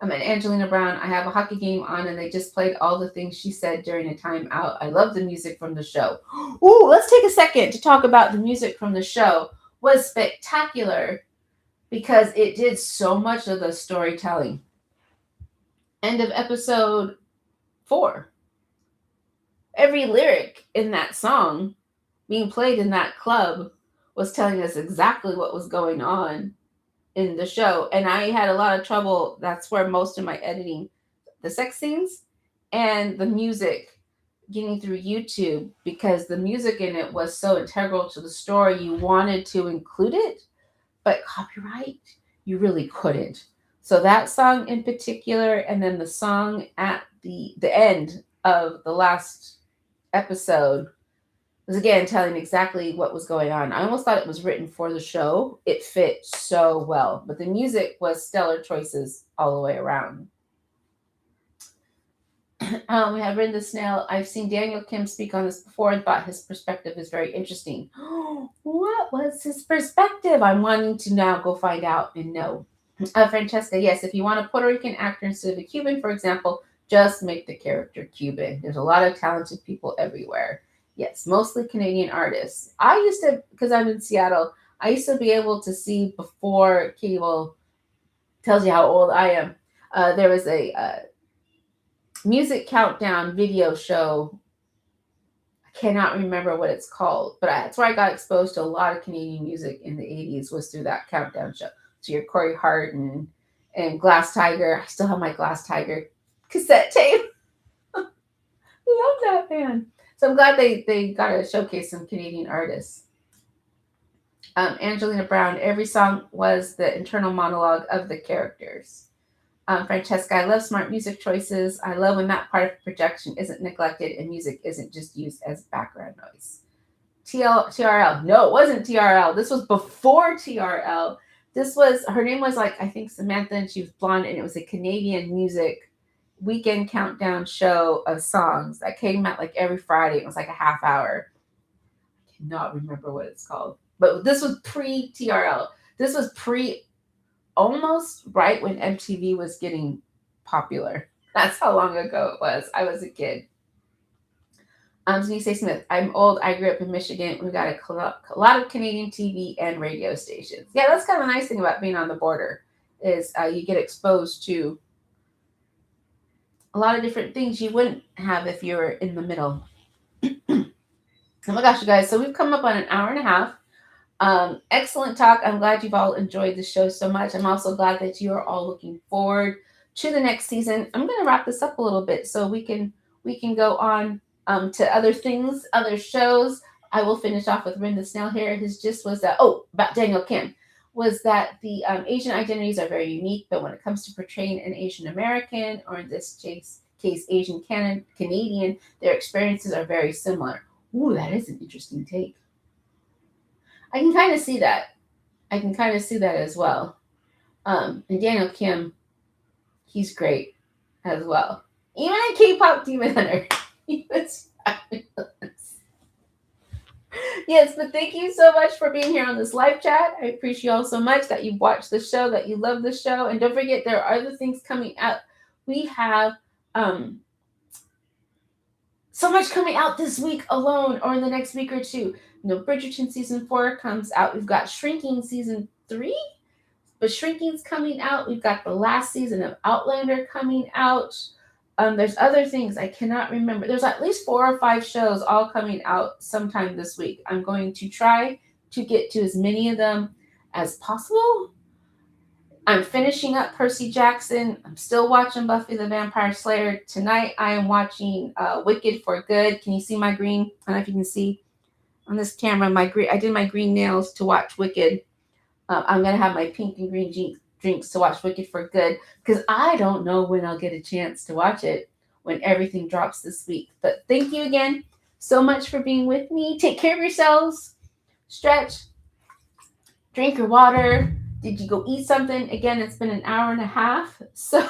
I'm at Angelina Brown. I have a hockey game on and they just played all the things she said during a timeout. I love the music from the show. Ooh, let's take a second to talk about the music from the show. Was spectacular because it did so much of the storytelling. End of episode 4. Every lyric in that song being played in that club was telling us exactly what was going on in the show. And I had a lot of trouble. That's where most of my editing, the sex scenes and the music, getting through YouTube, because the music in it was so integral to the story. You wanted to include it, but copyright, you really couldn't. So that song in particular, and then the song at the end of the last episode was again telling exactly what was going on. I almost thought it was written for the show. It fit so well, but the music was stellar choices all the way around. We have Rinda Snail. I've seen Daniel Kim speak on this before and thought his perspective is very interesting. What was his perspective? I'm wanting to now go find out and know. Francesca, yes, if you want a Puerto Rican actor instead of a Cuban, for example, just make the character Cuban. There's a lot of talented people everywhere. Yes, mostly Canadian artists. I used to, because I'm in Seattle, I used to be able to see before cable tells you how old I am. There was a music countdown video show. I cannot remember what it's called, but that's where I got exposed to a lot of Canadian music in the 80s was through that countdown show. to your Corey Hart and Glass Tiger. I still have my Glass Tiger cassette tape. Love that band. So I'm glad they got to showcase some Canadian artists. Angelina Brown, every song was the internal monologue of the characters. Francesca, I love smart music choices. I love when that part of projection isn't neglected and music isn't just used as background noise. TRL. No, it wasn't TRL. This was before TRL. This was, her name was like, I think Samantha, and she was blonde, and it was a Canadian music weekend countdown show of songs that came out like every Friday. It was like a half hour. I cannot remember what it's called. But this was pre-TRL. This was almost right when MTV was getting popular. That's how long ago it was. I was a kid. Denise Smith, I'm old. I grew up in Michigan. We got a lot of Canadian TV and radio stations. Yeah, that's kind of a nice thing about being on the border is you get exposed to a lot of different things you wouldn't have if you were in the middle. Oh my gosh, you guys. So we've come up on an hour and a half. Excellent talk. I'm glad you've all enjoyed the show so much. I'm also glad that you are all looking forward to the next season. I'm going to wrap this up a little bit so we can go on to other things, other shows. I will finish off with Rin the Snail here. His gist was that, about Daniel Kim, was that the Asian identities are very unique, but when it comes to portraying an Asian American, or in this case Asian Canadian, their experiences are very similar. Ooh, that is an interesting take. I can kind of see that. As well. And Daniel Kim, he's great as well. Even in K-pop Demon Hunter, he was fabulous. Yes, but thank you so much for being here on this live chat. I appreciate you all so much that you watched the show, that you love the show. And don't forget, there are other things coming out. We have so much coming out this week alone or in the next week or two. Bridgerton season 4 comes out. We've got Shrinking season 3, but Shrinking's coming out. We've got the last season of Outlander coming out. There's other things I cannot remember. There's at least 4 or 5 shows all coming out sometime this week. I'm going to try to get to as many of them as possible. I'm finishing up Percy Jackson. I'm still watching Buffy the Vampire Slayer. Tonight I am watching Wicked for Good. Can you see my green? I don't know if you can see on this camera. I did my green nails to watch Wicked. I'm going to have my pink and green drinks to watch Wicked for Good because I don't know when I'll get a chance to watch it when everything drops this week. But thank you again so much for being with me. Take care of yourselves. Stretch. Drink your water. Did you go eat something? Again, it's been an hour and a half. So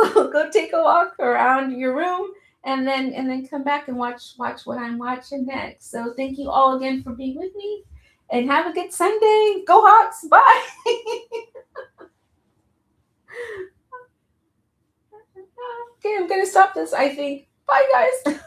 go take a walk around your room and then come back and watch what I'm watching next. So thank you all again for being with me. And have a good Sunday. Go Hawks. Bye. Okay, I'm going to stop this, I think. Bye, guys.